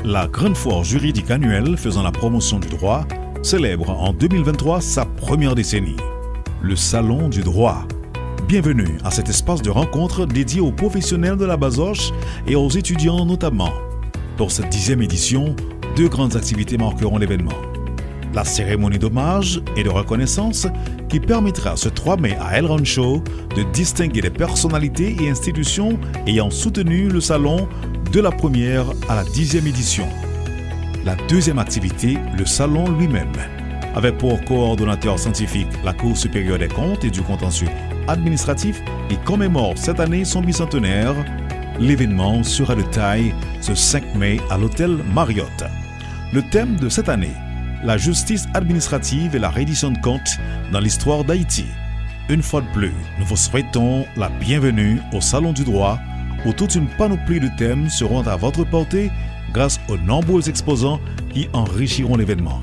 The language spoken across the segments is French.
La grande foire juridique annuelle faisant la promotion du droit célèbre en 2023 sa première décennie. Le Salon du droit. Bienvenue à cet espace de rencontre dédié aux professionnels de la Bazoche et aux étudiants notamment. Pour cette 10e édition, 2 grandes activités marqueront l'événement. La cérémonie d'hommage et de reconnaissance qui permettra ce 3 mai à El Rancho de distinguer les personnalités et institutions ayant soutenu le salon de la première à la 10e édition. La 2e activité, le salon lui-même, avec pour coordonnateur scientifique la Cour supérieure des comptes et du contentieux administratif et commémore cette année son bicentenaire. L'événement sera de taille ce 5 mai à l'hôtel Marriott. Le thème de cette année, la justice administrative et la reddition de comptes dans l'histoire d'Haïti. Une fois de plus, nous vous souhaitons la bienvenue au Salon du droit où toute une panoplie de thèmes seront à votre portée grâce aux nombreux exposants qui enrichiront l'événement.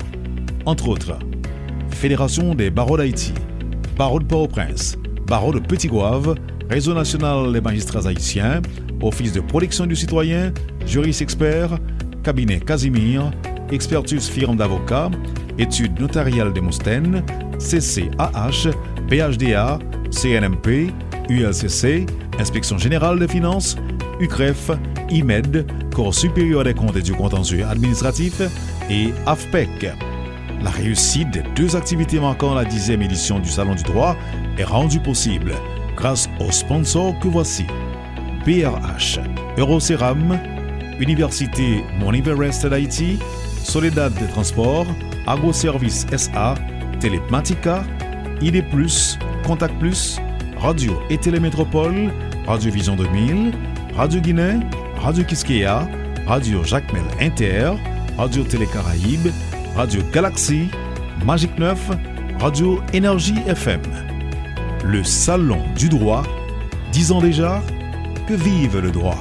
Entre autres, Fédération des barreaux d'Haïti, Barreau de Port-au-Prince, Barreau de Petit-Goâve, Réseau national des magistrats haïtiens, Office de protection du citoyen, juristes experts, cabinet Casimir, expertise firme d'avocats, études notariales Démosthène, CCAH, PHDA, CNMP, ULCC, Inspection générale des finances, UCREF, IMED, Corps supérieur des comptes et du contentieux administratif et AFPEC. La réussite des 2 activités marquant la 10e édition du Salon du droit est rendue possible grâce aux sponsors que voici. BRH, Eurocéram, Université Mont Everest d'Haïti, Soledad des Transports, AgroService SA, Telematica, ID+, Contact+, Radio et Télémétropole, Radio Vision 2000, Radio Guinée, Radio Kiskeya, Radio Jacmel Inter, Radio Télé Caraïbes, Radio Galaxy, Magic 9, Radio Énergie FM. Le Salon du droit, 10 ans déjà, que vive le droit.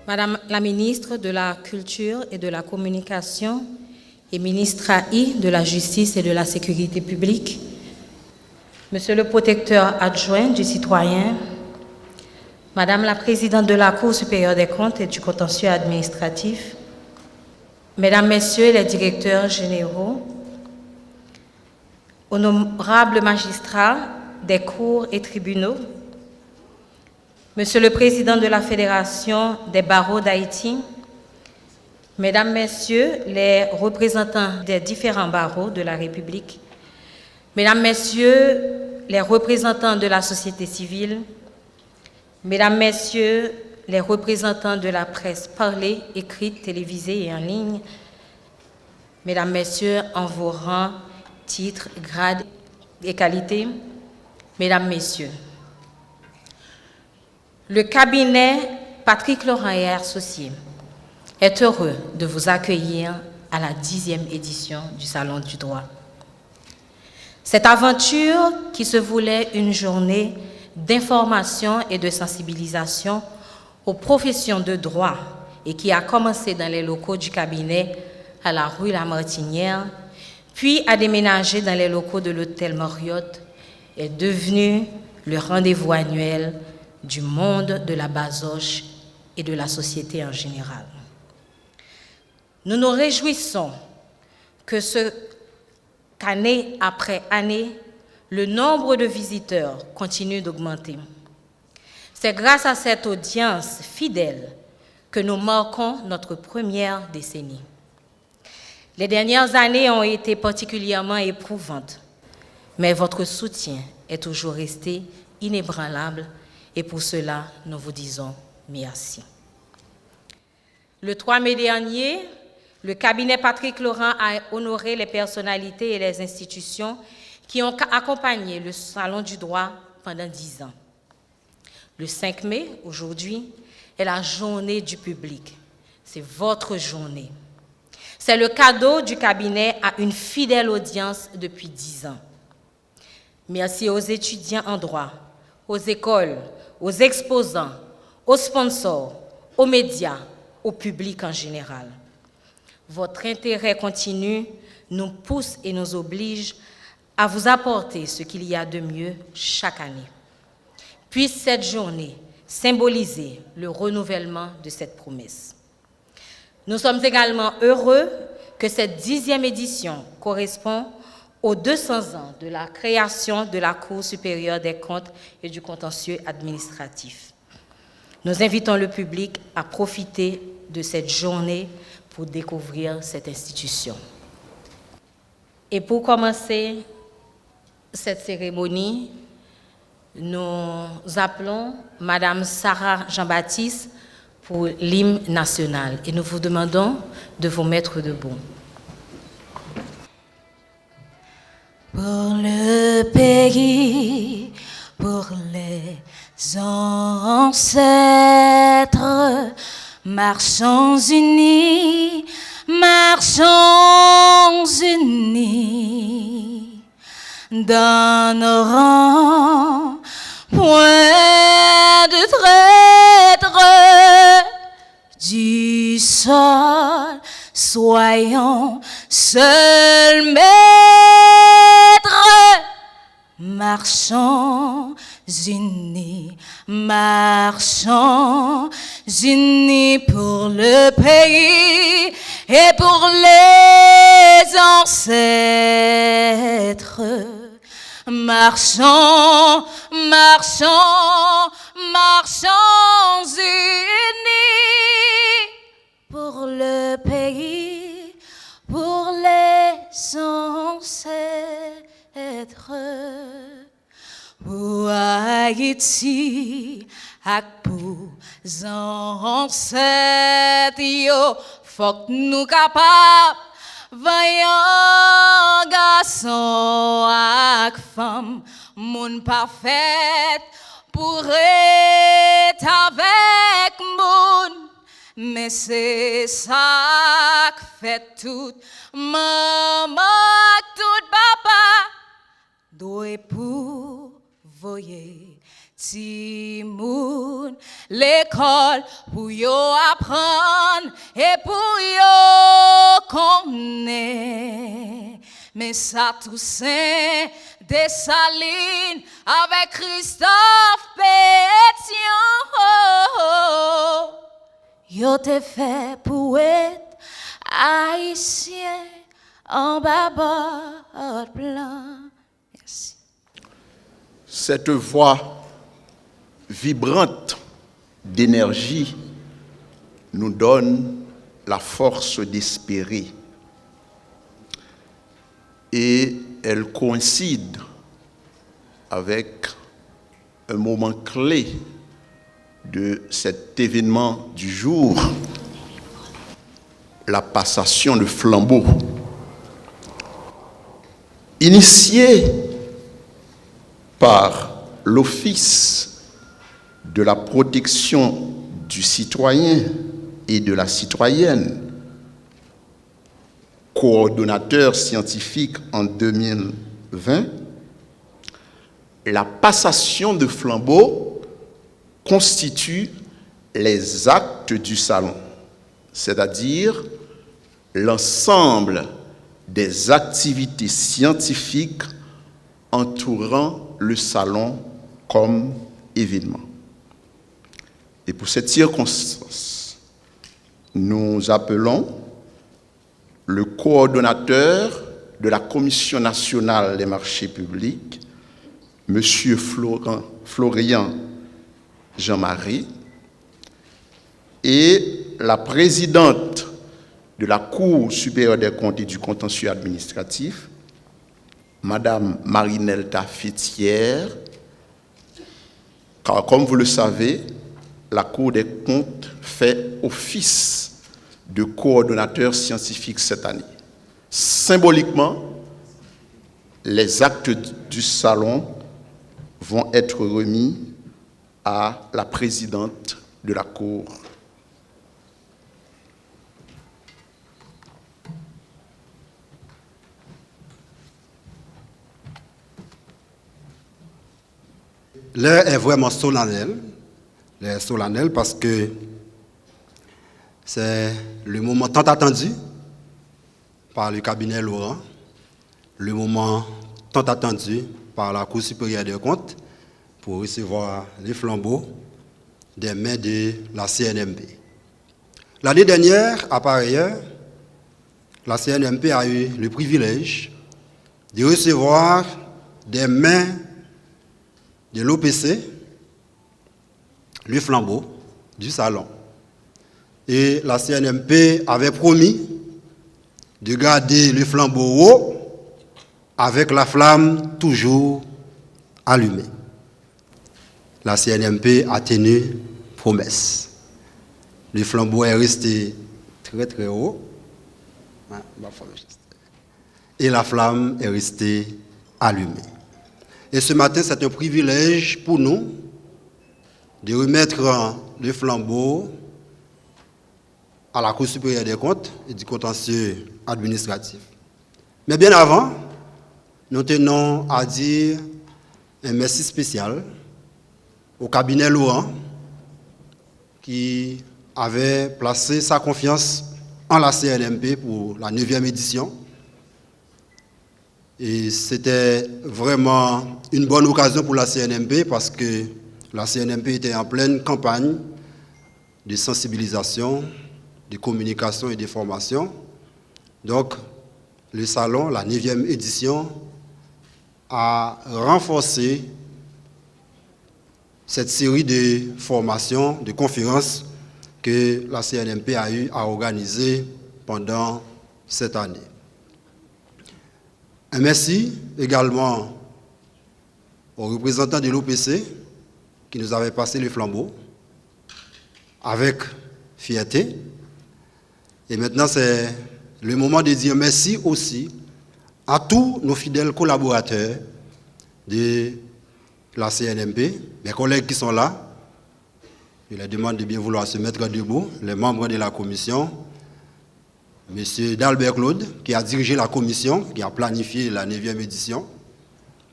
Madame la ministre de la Culture et de la Communication et ministre AI de la Justice et de la Sécurité publique, Monsieur le protecteur adjoint du citoyen, Madame la présidente de la Cour supérieure des comptes et du contentieux administratif, Mesdames, Messieurs les directeurs généraux, honorables magistrats des cours et tribunaux, Monsieur le Président de la Fédération des barreaux d'Haïti, Mesdames, Messieurs les représentants des différents barreaux de la République, Mesdames, Messieurs les représentants de la société civile, Mesdames, Messieurs les représentants de la presse parlée, écrite, télévisée et en ligne, Mesdames, Messieurs en vos rangs, titres, grades et qualités, Mesdames, Messieurs, le cabinet Patrick Laurent et Associés est heureux de vous accueillir à la 10e édition du Salon du droit. Cette aventure qui se voulait une journée d'information et de sensibilisation aux professions de droit et qui a commencé dans les locaux du cabinet à la rue La Martinière, puis a déménagé dans les locaux de l'hôtel Marriott, est devenue le rendez-vous annuel du monde de la Bazoche et de la société en général. Nous nous réjouissons qu'année après année, le nombre de visiteurs continue d'augmenter. C'est grâce à cette audience fidèle que nous marquons notre première décennie. Les dernières années ont été particulièrement éprouvantes, mais votre soutien est toujours resté inébranlable et pour cela, nous vous disons merci. Le 3 mai dernier, le cabinet Patrick Laurent a honoré les personnalités et les institutions qui ont accompagné le Salon du droit pendant 10 ans. Le 5 mai, aujourd'hui, est la journée du public. C'est votre journée. C'est le cadeau du cabinet à une fidèle audience depuis 10 ans. Merci aux étudiants en droit, aux écoles, aux exposants, aux sponsors, aux médias, au public en général. Votre intérêt continu nous pousse et nous oblige à vous apporter ce qu'il y a de mieux chaque année. Puisse cette journée symboliser le renouvellement de cette promesse. Nous sommes également heureux que cette 10e édition correspond aux 200 ans de la création de la Cour supérieure des comptes et du contentieux administratif. Nous invitons le public à profiter de cette journée pour découvrir cette institution. Et pour commencer cette cérémonie, nous appelons Madame Sarah Jean-Baptiste pour l'hymne national et nous vous demandons de vous mettre debout. Pour le pays, pour les ancêtres, marchons unis, marchons unis, dans nos rangs, point de traître du sol, soyons seuls maîtres, marchons unis, marchons unis pour le pays et pour les ancêtres. Marchons, marchons, marchons unis pour le pays, pour les ancêtres. Pour Haïti, ak pour ancêtres, yo, faut que nous capables, voyons garçon ak femme, moun parfait, pour être avec moun, mais c'est ça que fait tout, maman, tout papa, doit pour voyer ti moun l'école pour yo apprendre et pour yo connaître. Mais ça Toussaint Dessalines avec Christophe Pétion, yo te fait pour être haïtien en bas blanc. Merci. Cette voix vibrante d'énergie nous donne la force d'espérer. Et elle coïncide avec un moment clé de cet événement du jour, la passation de flambeau. Initiée par l'Office de la protection du citoyen et de la citoyenne, coordonnateur scientifique en 2020, la passation de flambeau constitue les actes du salon, c'est-à-dire l'ensemble des activités scientifiques entourant le salon comme événement. Et pour cette circonstance, nous appelons le coordonnateur de la Commission nationale des marchés publics, M. Florian Jean-Marie, et la présidente de la Cour supérieure des comptes et du contentieux administratif, Madame Marinelta Fetière, Car comme vous le savez, la Cour des comptes fait office de coordonnateur scientifique cette année. Symboliquement, les actes du salon vont être remis à la présidente de la Cour. L'heure est vraiment solennelle. L'heure est solennelle parce que c'est le moment tant attendu par le cabinet Laurent, le moment tant attendu par la Cour supérieure des comptes pour recevoir les flambeaux des mains de la CNMP. L'année dernière, à pareille heure, la CNMP a eu le privilège de recevoir des mains de l'OPC le flambeau du salon. Et la CNMP avait promis de garder le flambeau haut avec la flamme toujours allumée. La CNMP a tenu promesse. Le flambeau est resté très très haut. Et la flamme est restée allumée. Et ce matin, c'est un privilège pour nous de remettre le flambeau à la Cour supérieure des comptes et du contentieux administratif. Mais bien avant, nous tenons à dire un merci spécial au cabinet Laurent qui avait placé sa confiance en la CNMP pour la 9e édition. Et c'était vraiment une bonne occasion pour la CNMP parce que la CNMP était en pleine campagne de sensibilisation, de communication et de formation. Donc, le salon, la 9e édition, a renforcé cette série de formations, de conférences que la CNMP a eu à organiser pendant cette année. Un merci également aux représentants de l'OPC qui nous avaient passé le flambeau avec fierté. Et maintenant, c'est le moment de dire merci aussi à tous nos fidèles collaborateurs de la CNMP, mes collègues qui sont là. Je leur demande de bien vouloir se mettre debout, les membres de la commission. Monsieur Dalbert Claude, qui a dirigé la commission, qui a planifié la 9e édition.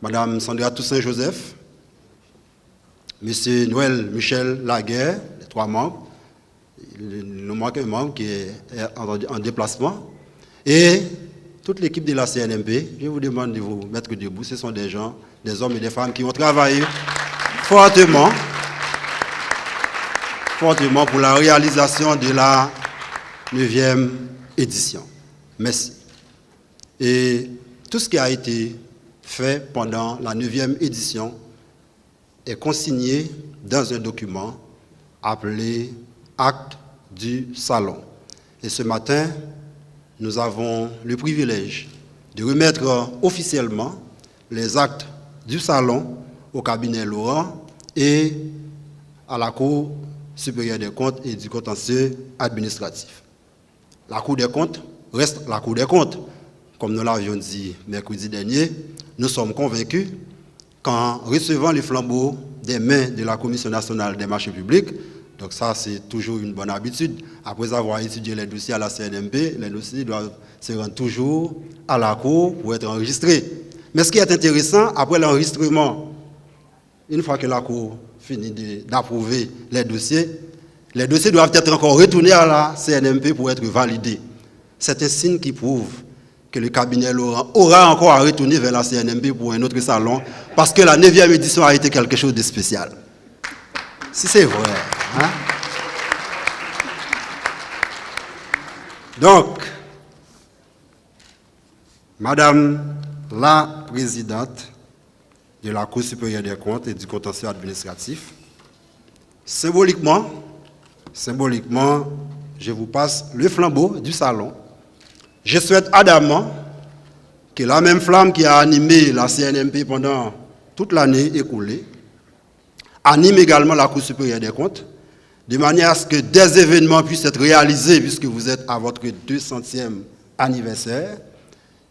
Madame Sandra Toussaint-Joseph. Monsieur Noël Michel Laguerre, les 3 membres. Il nous manque un membre qui est en déplacement. Et toute l'équipe de la CNMP, je vous demande de vous mettre debout. Ce sont des gens, des hommes et des femmes qui ont travaillé fortement pour la réalisation de la 9e édition. Merci. Et tout ce qui a été fait pendant la 9e édition est consigné dans un document appelé Acte du Salon. Et ce matin, nous avons le privilège de remettre officiellement les actes du Salon au cabinet Laurent et à la Cour supérieure des comptes et du contentieux administratif. La Cour des comptes reste la Cour des comptes. Comme nous l'avions dit mercredi dernier, nous sommes convaincus qu'en recevant les flambeaux des mains de la Commission nationale des marchés publics, donc ça c'est toujours une bonne habitude, après avoir étudié les dossiers à la CNMP, les dossiers doivent se rendre toujours à la Cour pour être enregistrés. Mais ce qui est intéressant, après l'enregistrement, une fois que la Cour finit d'approuver les dossiers doivent être encore retournés à la CNMP pour être validés. C'est un signe qui prouve que le cabinet Laurent aura encore à retourner vers la CNMP pour un autre salon, parce que la 9e édition a été quelque chose de spécial. Si c'est vrai. Hein? Donc, Madame la Présidente de la Cour supérieure des comptes et du contentieux administratif, symboliquement, je vous passe le flambeau du salon. Je souhaite ardemment que la même flamme qui a animé la CNMP pendant toute l'année écoulée anime également la Cour supérieure des comptes, de manière à ce que des événements puissent être réalisés, puisque vous êtes à votre 200e anniversaire,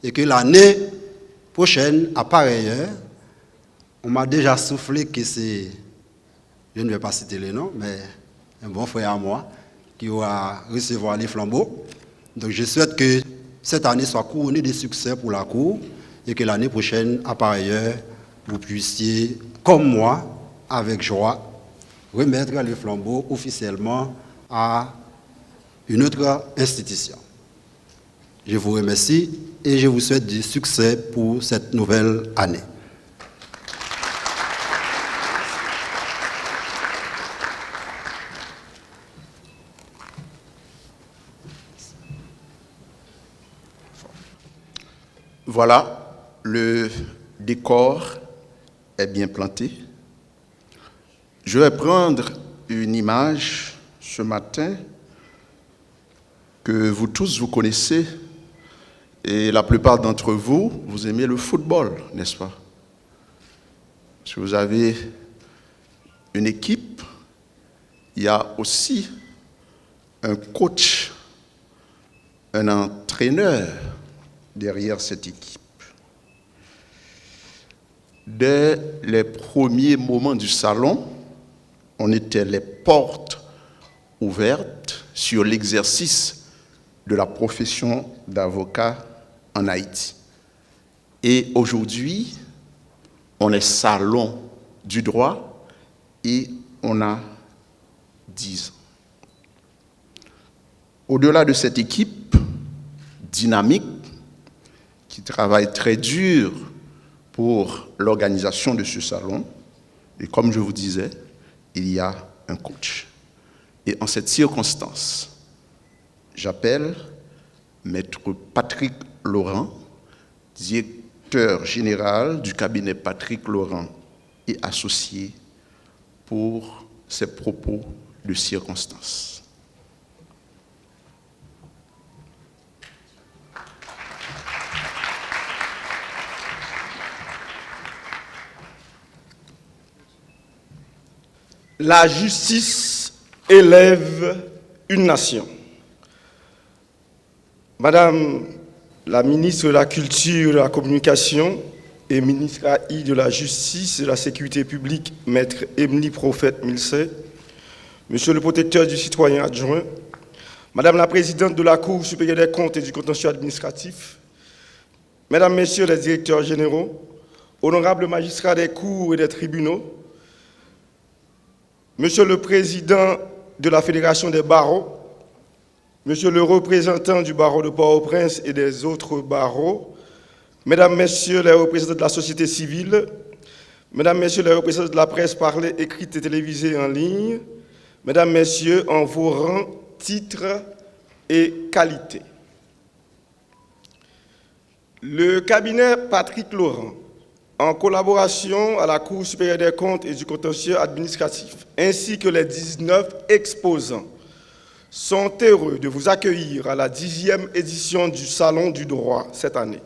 et que l'année prochaine, à pareille heure, on m'a déjà soufflé que c'est, je ne vais pas citer les noms, mais un bon frère à moi, qui va recevoir les flambeaux. Donc je souhaite que cette année soit couronnée de succès pour la Cour, et que l'année prochaine, à pareille heure, vous puissiez, comme moi, avec joie, remettre les flambeaux officiellement à une autre institution. Je vous remercie et je vous souhaite du succès pour cette nouvelle année. Voilà, le décor est bien planté. Je vais prendre une image ce matin que vous tous vous connaissez et la plupart d'entre vous, vous aimez le football, n'est-ce pas? Si vous avez une équipe, il y a aussi un coach, un entraîneur derrière cette équipe. Dès les premiers moments du salon, on était les portes ouvertes sur l'exercice de la profession d'avocat en Haïti. Et aujourd'hui, on est salon du droit et on a 10 ans. Au-delà de cette équipe dynamique qui travaille très dur pour l'organisation de ce salon, et comme je vous disais, il y a un coach. Et en cette circonstance, j'appelle Maître Patrick Laurent, directeur général du cabinet Patrick Laurent et associé, pour ses propos de circonstance. La justice élève une nation. Madame la ministre de la Culture et de la Communication et ministre de la Justice et de la Sécurité publique, Maître Émilie Prophète-Milsey, Monsieur le protecteur du citoyen adjoint, Madame la présidente de la Cour supérieure des comptes et du contentieux administratif, Mesdames, Messieurs les directeurs généraux, honorables magistrats des cours et des tribunaux, Monsieur le Président de la Fédération des barreaux, Monsieur le représentant du barreau de Port-au-Prince et des autres barreaux, Mesdames, Messieurs les représentants de la société civile, Mesdames, Messieurs les représentants de la presse parlée, écrite et télévisée en ligne, Mesdames, Messieurs, en vos rangs, titres et qualités. Le cabinet Patrick Laurent, en collaboration à la Cour supérieure des comptes et du contentieux administratif, ainsi que les 19 exposants, sont heureux de vous accueillir à la 10e édition du Salon du droit cette année.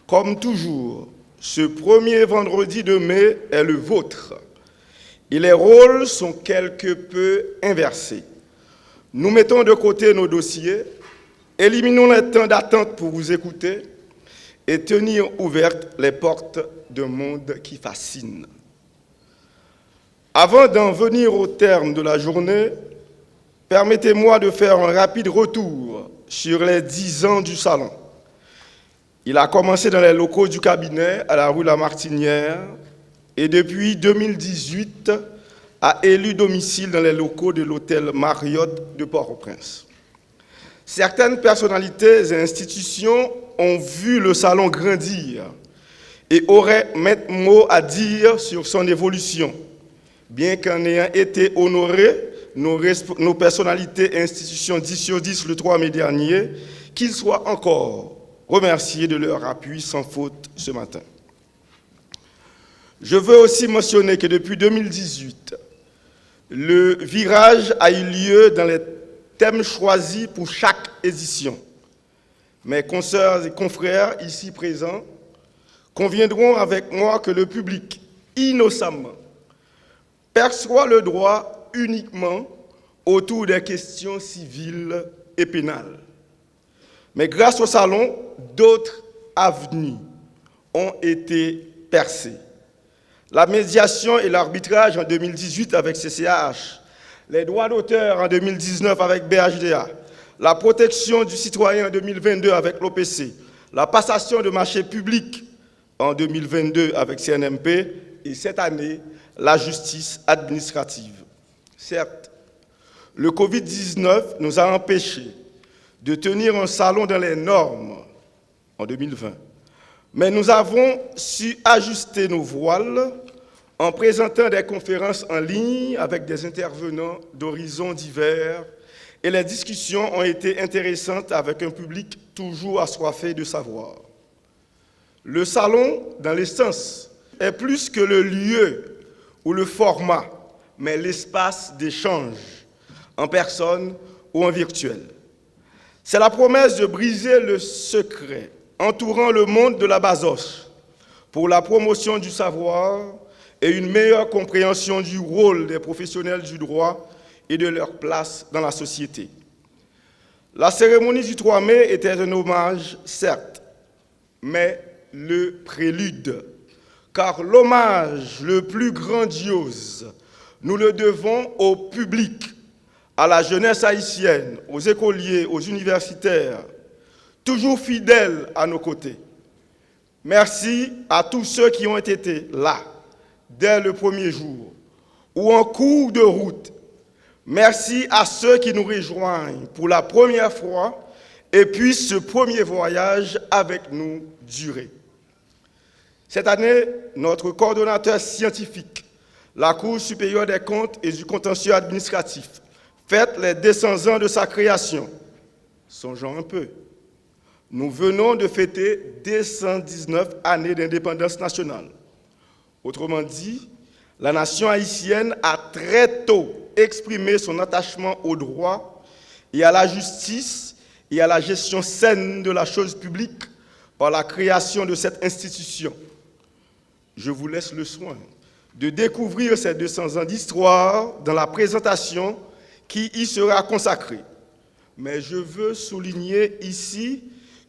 Comme toujours, ce premier vendredi de mai est le vôtre et les rôles sont quelque peu inversés. Nous mettons de côté nos dossiers, éliminons les temps d'attente pour vous écouter et tenir ouvertes les portes d'un monde qui fascine. Avant d'en venir au terme de la journée, permettez-moi de faire un rapide retour sur les 10 ans du salon. Il a commencé dans les locaux du cabinet à la rue La Martinière et depuis 2018 a élu domicile dans les locaux de l'hôtel Marriott de Port-au-Prince. Certaines personnalités et institutions ont vu le salon grandir et auraient maintes mots à dire sur son évolution, bien qu'en ayant été honorés, nos personnalités et institutions 10 sur 10 le 3 mai dernier, qu'ils soient encore remerciés de leur appui sans faute ce matin. Je veux aussi mentionner que depuis 2018, le virage a eu lieu dans les thèmes choisis pour chaque édition. Mes consoeurs et confrères ici présents conviendront avec moi que le public, innocemment, perçoit le droit uniquement autour des questions civiles et pénales. Mais grâce au salon, d'autres avenues ont été percées. La médiation et l'arbitrage en 2018 avec CCAH, les droits d'auteur en 2019 avec BHDA, la protection du citoyen en 2022 avec l'OPC, la passation de marchés publics en 2022 avec CNMP et cette année, la justice administrative. Certes, le Covid-19 nous a empêchés de tenir un salon dans les normes en 2020, mais nous avons su ajuster nos voiles en présentant des conférences en ligne avec des intervenants d'horizons divers et les discussions ont été intéressantes avec un public toujours assoiffé de savoir. Le salon, dans l'essence, est plus que le lieu ou le format, mais l'espace d'échange en personne ou en virtuel. C'est la promesse de briser le secret entourant le monde de la basoche pour la promotion du savoir et une meilleure compréhension du rôle des professionnels du droit et de leur place dans la société. La cérémonie du 3 mai était un hommage, certes, mais le prélude, car l'hommage le plus grandiose, nous le devons au public, à la jeunesse haïtienne, aux écoliers, aux universitaires, toujours fidèles à nos côtés. Merci à tous ceux qui ont été là, dès le premier jour, ou en cours de route. Merci à ceux qui nous rejoignent pour la première fois et puis ce premier voyage avec nous durer. Cette année, notre coordonnateur scientifique, la Cour supérieure des comptes et du contentieux administratif, fête les 200 ans de sa création. Songeons un peu. Nous venons de fêter 219 années d'indépendance nationale. Autrement dit, la nation haïtienne a très tôt exprimé son attachement au droit et à la justice et à la gestion saine de la chose publique par la création de cette institution. Je vous laisse le soin de découvrir ces 200 ans d'histoire dans la présentation qui y sera consacrée. Mais je veux souligner ici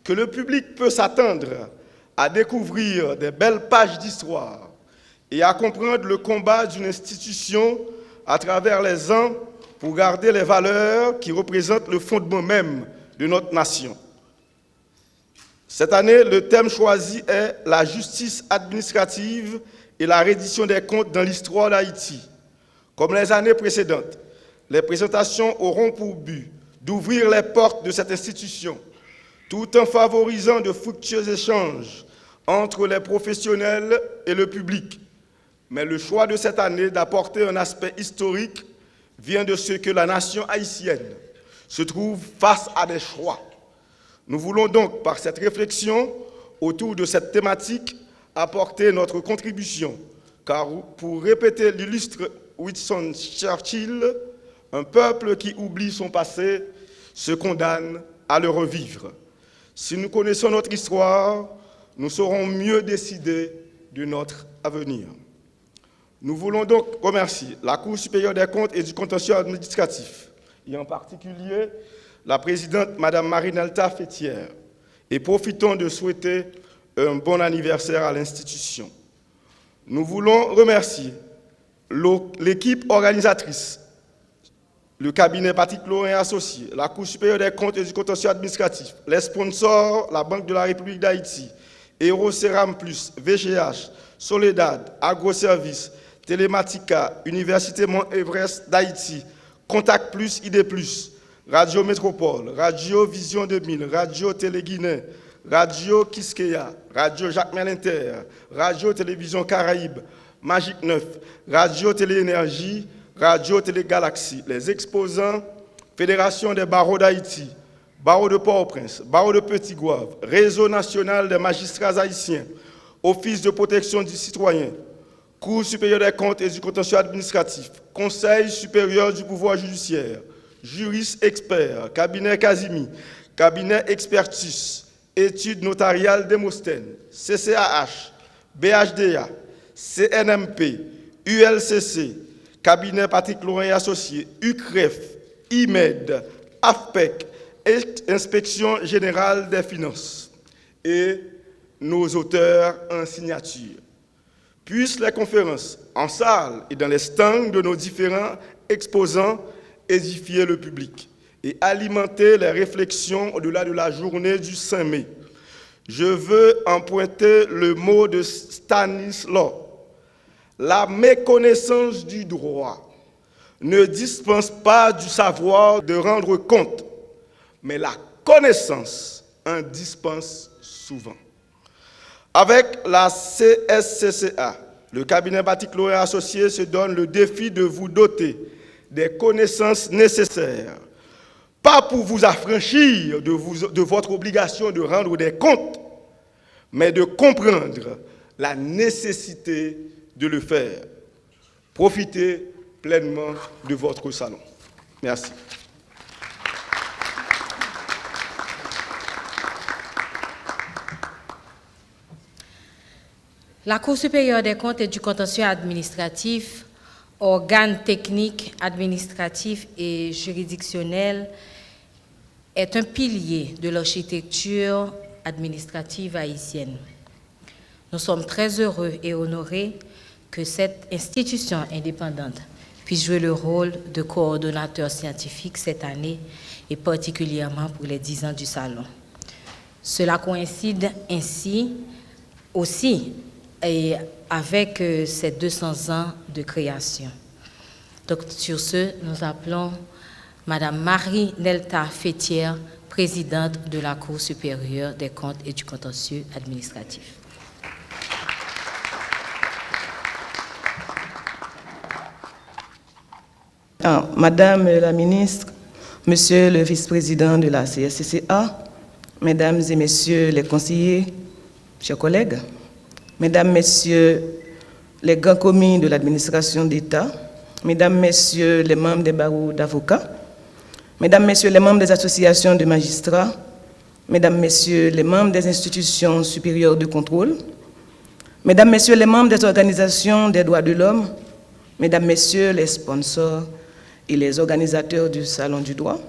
que le public peut s'attendre à découvrir des belles pages d'histoire et à comprendre le combat d'une institution à travers les ans pour garder les valeurs qui représentent le fondement même de notre nation. Cette année, le thème choisi est « La justice administrative et la reddition des comptes dans l'histoire d'Haïti ». Comme les années précédentes, les présentations auront pour but d'ouvrir les portes de cette institution, tout en favorisant de fructueux échanges entre les professionnels et le public. Mais le choix de cette année d'apporter un aspect historique vient de ce que la nation haïtienne se trouve face à des choix. Nous voulons donc, par cette réflexion autour de cette thématique, apporter notre contribution, car pour répéter l'illustre Winston Churchill, un peuple qui oublie son passé se condamne à le revivre. Si nous connaissons notre histoire, nous saurons mieux décider de notre avenir. Nous voulons donc remercier la Cour supérieure des comptes et du contentieux administratif, et en particulier la présidente Mme Marinelta Fétière, et profitons de souhaiter un bon anniversaire à l'institution. Nous voulons remercier l'équipe organisatrice, le cabinet Patrick Lorrain Associés, la Cour supérieure des comptes et du contentieux administratif, les sponsors, la Banque de la République d'Haïti, Eroceram Plus, VGH, Soledad, Agroservice, Telematica, Université Mont-Everest d'Haïti, Contact Plus, ID Plus, Radio Métropole, Radio Vision 2000, Radio Télé-Guinée, Radio Kiskeya, Radio Jacques Melinter, Radio Télévision Caraïbes, Magique 9, Radio Télé-Énergie, Radio Télé-Galaxie, les exposants, Fédération des barreaux d'Haïti, Barreau de Port-au-Prince, Barreau de Petit-Goâve, Réseau national des magistrats haïtiens, Office de protection du citoyen, Cour supérieure des comptes et du contentieux administratif, Conseil supérieur du pouvoir judiciaire, juristes experts, cabinet Casimi, cabinet Expertus, études notariales Démosthène, CCAH, BHDA, CNMP, ULCC, cabinet Patrick Laurent et Associés, UCREF, IMED, AFPEC, Inspection Générale des Finances, et nos auteurs en signature. Puissent les conférences, en salle et dans les stands de nos différents exposants, édifier le public et alimenter les réflexions au-delà de la journée du 5 mai. Je veux emprunter le mot de Stanislas. La méconnaissance du droit ne dispense pas du savoir de rendre compte, mais la connaissance en dispense souvent. Avec la CSCCA, le cabinet Patrick Laurent et Associés se donne le défi de vous doter des connaissances nécessaires, pas pour vous affranchir de votre obligation de rendre des comptes, mais de comprendre la nécessité de le faire. Profitez pleinement de votre salon. Merci. La Cour supérieure des comptes et du contentieux administratif, organe technique, administratif et juridictionnel, est un pilier de l'architecture administrative haïtienne. Nous sommes très heureux et honorés que cette institution indépendante puisse jouer le rôle de coordonnateur scientifique cette année et particulièrement pour les 10 ans du Salon. Cela coïncide ainsi aussi et avec ces 200 ans de création. Donc, sur ce, nous appelons Madame Marie Nelta Fétière, présidente de la Cour supérieure des comptes et du contentieux administratif. Madame la ministre, Monsieur le vice-président de la CSCCA, Mesdames et Messieurs les conseillers, chers collègues, Mesdames, Messieurs les grands commis de l'administration d'État, Mesdames, Messieurs les membres des barreaux d'avocats, Mesdames, Messieurs les membres des associations de magistrats, Mesdames, Messieurs les membres des institutions supérieures de contrôle, Mesdames, Messieurs les membres des organisations des droits de l'homme, Mesdames, Messieurs les sponsors et les organisateurs du Salon du droit,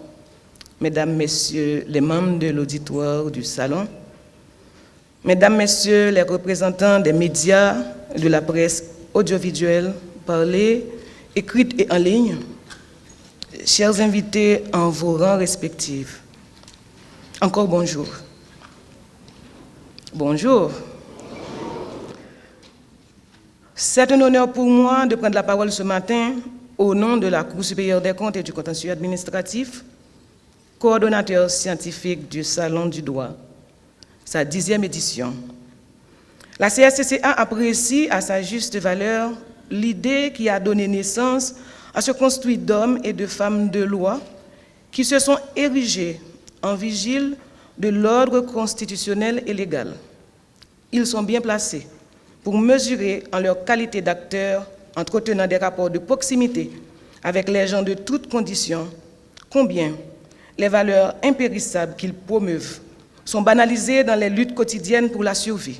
Mesdames, Messieurs les membres de l'auditoire du Salon, Mesdames, Messieurs les représentants des médias, de la presse audiovisuelle, parlée, écrite et en ligne, chers invités en vos rangs respectifs, encore bonjour. Bonjour. C'est un honneur pour moi de prendre la parole ce matin au nom de la Cour supérieure des comptes et du contentieux administratif, coordonnateur scientifique du Salon du droit, sa 10e édition. La CSCCA apprécie à sa juste valeur l'idée qui a donné naissance à ce construit d'hommes et de femmes de loi qui se sont érigés en vigile de l'ordre constitutionnel et légal. Ils sont bien placés pour mesurer en leur qualité d'acteurs, entretenant des rapports de proximité avec les gens de toutes conditions, combien les valeurs impérissables qu'ils promeuvent sont banalisées dans les luttes quotidiennes pour la survie.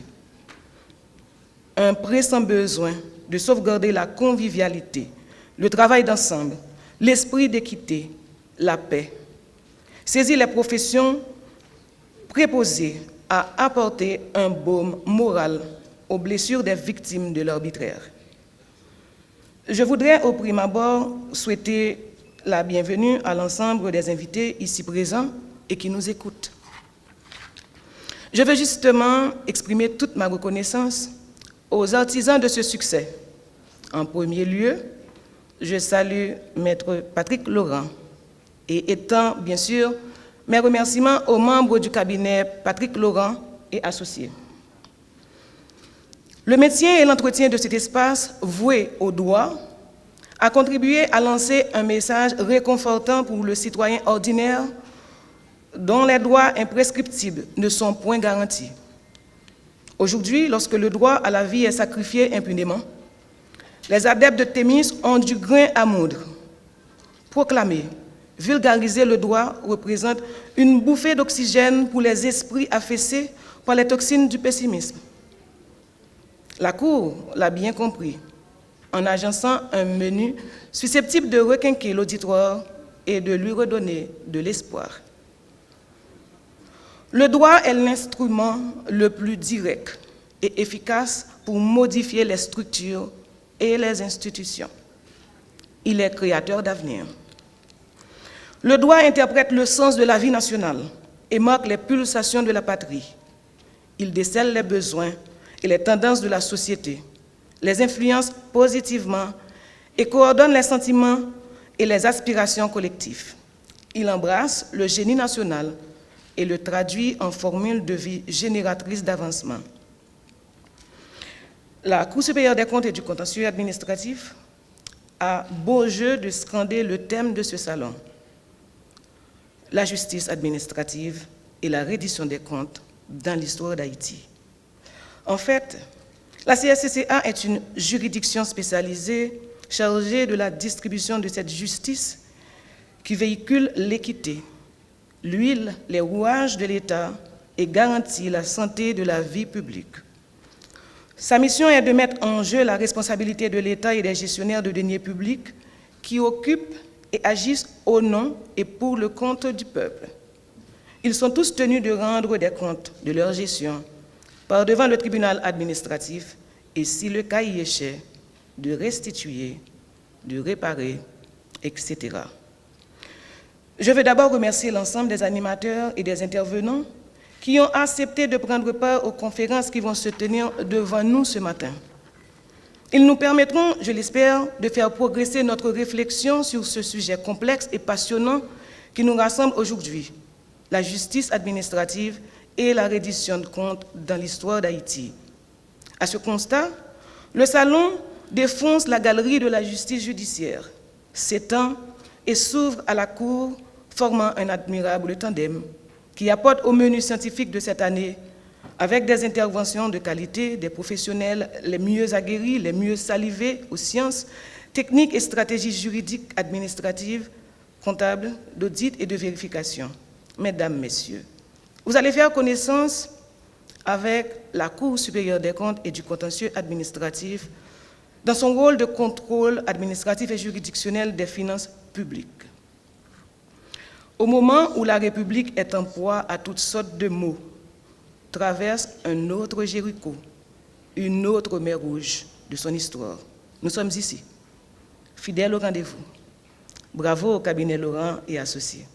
Un pressant besoin de sauvegarder la convivialité, le travail d'ensemble, l'esprit d'équité, la paix. Saisir les professions préposées à apporter un baume moral aux blessures des victimes de l'arbitraire. Je voudrais au prime abord souhaiter la bienvenue à l'ensemble des invités ici présents et qui nous écoutent. Je veux justement exprimer toute ma reconnaissance aux artisans de ce succès. En premier lieu, je salue Maître Patrick Laurent et étends bien sûr mes remerciements aux membres du cabinet Patrick Laurent et associés. Le maintien et l'entretien de cet espace voué au droit a contribué à lancer un message réconfortant pour le citoyen ordinaire dont les droits imprescriptibles ne sont point garantis. Aujourd'hui, lorsque le droit à la vie est sacrifié impunément, les adeptes de Thémis ont du grain à moudre. Proclamer, vulgariser le droit représente une bouffée d'oxygène pour les esprits affaissés par les toxines du pessimisme. La Cour l'a bien compris en agençant un menu susceptible de requinquer l'auditoire et de lui redonner de l'espoir. Le droit est l'instrument le plus direct et efficace pour modifier les structures et les institutions. Il est créateur d'avenir. Le droit interprète le sens de la vie nationale et marque les pulsations de la patrie. Il décèle les besoins et les tendances de la société, les influence positivement et coordonne les sentiments et les aspirations collectives. Il embrasse le génie national et le traduit en formule de vie génératrice d'avancement. La Cour supérieure des comptes et du contentieux administratif a beau jeu de scander le thème de ce salon: la justice administrative et la reddition des comptes dans l'histoire d'Haïti. En fait, la CSCCA est une juridiction spécialisée chargée de la distribution de cette justice qui véhicule l'équité, l'huile, les rouages de l'État et garantit la santé de la vie publique. Sa mission est de mettre en jeu la responsabilité de l'État et des gestionnaires de deniers publics qui occupent et agissent au nom et pour le compte du peuple. Ils sont tous tenus de rendre des comptes de leur gestion par devant le tribunal administratif et, si le cas y échait, de restituer, de réparer, etc. Je veux d'abord remercier l'ensemble des animateurs et des intervenants qui ont accepté de prendre part aux conférences qui vont se tenir devant nous ce matin. Ils nous permettront, je l'espère, de faire progresser notre réflexion sur ce sujet complexe et passionnant qui nous rassemble aujourd'hui, la justice administrative et la reddition de comptes dans l'histoire d'Haïti. À ce constat, le Salon défonce la galerie de la justice judiciaire, s'étend et s'ouvre à la Cour, formant un admirable tandem qui apporte au menu scientifique de cette année, avec des interventions de qualité, des professionnels les mieux aguerris, les mieux salivés aux sciences, techniques et stratégies juridiques, administratives, comptables, d'audit et de vérification. Mesdames, Messieurs, vous allez faire connaissance avec la Cour supérieure des comptes et du contentieux administratif dans son rôle de contrôle administratif et juridictionnel des finances publiques. Au moment où la République est en proie à toutes sortes de maux, traverse un autre Jéricho, une autre mer rouge de son histoire. Nous sommes ici, fidèles au rendez-vous. Bravo au cabinet Laurent et associés.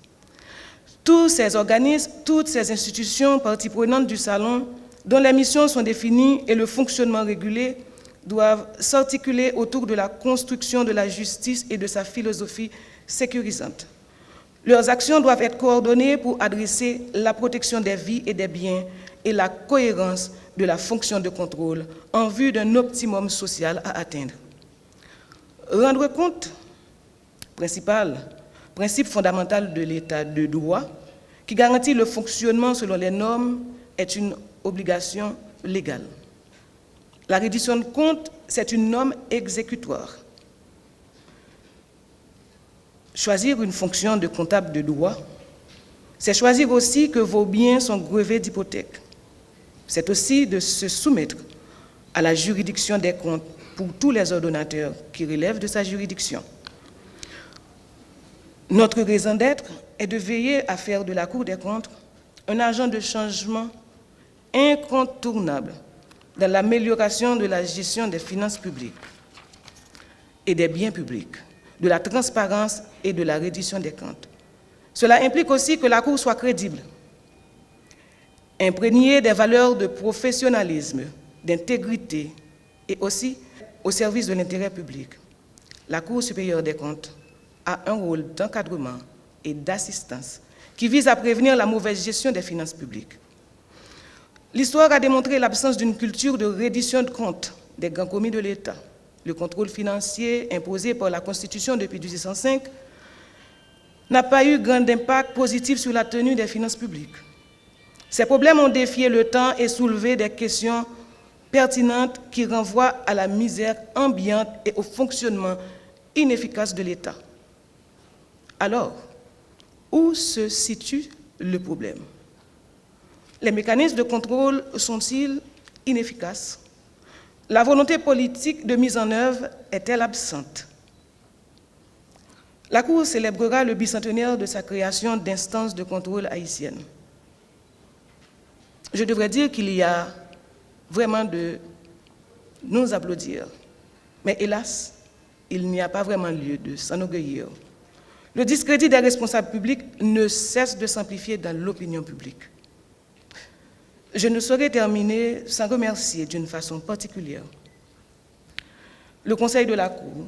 Tous ces organismes, toutes ces institutions, parties prenantes du Salon, dont les missions sont définies et le fonctionnement régulé, doivent s'articuler autour de la construction de la justice et de sa philosophie sécurisante. Leurs actions doivent être coordonnées pour adresser la protection des vies et des biens et la cohérence de la fonction de contrôle en vue d'un optimum social à atteindre. Rendre compte, principe fondamental de l'État de droit, qui garantit le fonctionnement selon les normes, est une obligation légale. La reddition de comptes, c'est une norme exécutoire. Choisir une fonction de comptable de droit, c'est choisir aussi que vos biens sont grevés d'hypothèques. C'est aussi de se soumettre à la juridiction des comptes pour tous les ordonnateurs qui relèvent de sa juridiction. Notre raison d'être est de veiller à faire de la Cour des comptes un agent de changement incontournable dans l'amélioration de la gestion des finances publiques et des biens publics, de la transparence et de la reddition des comptes. Cela implique aussi que la Cour soit crédible, imprégnée des valeurs de professionnalisme, d'intégrité et aussi au service de l'intérêt public. La Cour supérieure des comptes a un rôle d'encadrement et d'assistance qui vise à prévenir la mauvaise gestion des finances publiques. L'histoire a démontré l'absence d'une culture de reddition de comptes des grands commis de l'État. Le contrôle financier imposé par la Constitution depuis 1805 n'a pas eu grand impact positif sur la tenue des finances publiques. Ces problèmes ont défié le temps et soulevé des questions pertinentes qui renvoient à la misère ambiante et au fonctionnement inefficace de l'État. Alors, où se situe le problème? Les mécanismes de contrôle sont-ils inefficaces? la volonté politique de mise en œuvre est-elle absente? La Cour célébrera le bicentenaire de sa création d'instances de contrôle haïtiennes. Je devrais dire qu'il y a vraiment de nous applaudir. Mais hélas, il n'y a pas vraiment lieu de s'enorgueillir. Le discrédit des responsables publics ne cesse de s'amplifier dans l'opinion publique. Je ne saurais terminer sans remercier d'une façon particulière le Conseil de la Cour,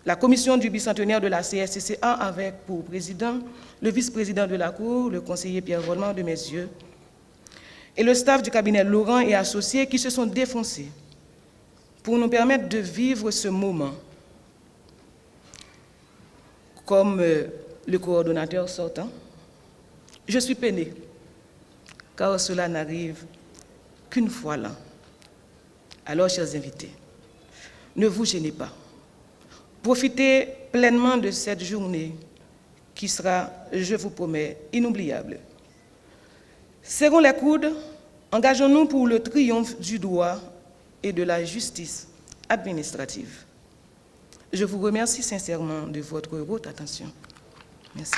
la commission du bicentenaire de la CSCCA avec pour président le vice-président de la Cour, le conseiller Pierre Volmar de Messieurs, et le staff du cabinet Laurent et associés qui se sont défoncés pour nous permettre de vivre ce moment comme le coordonnateur sortant. Je suis peiné, car cela n'arrive qu'une fois l'an. Alors, chers invités, ne vous gênez pas. Profitez pleinement de cette journée qui sera, je vous promets, inoubliable. Serrons les coudes, engageons-nous pour le triomphe du droit et de la justice administrative. Je vous remercie sincèrement de votre haute attention. Merci.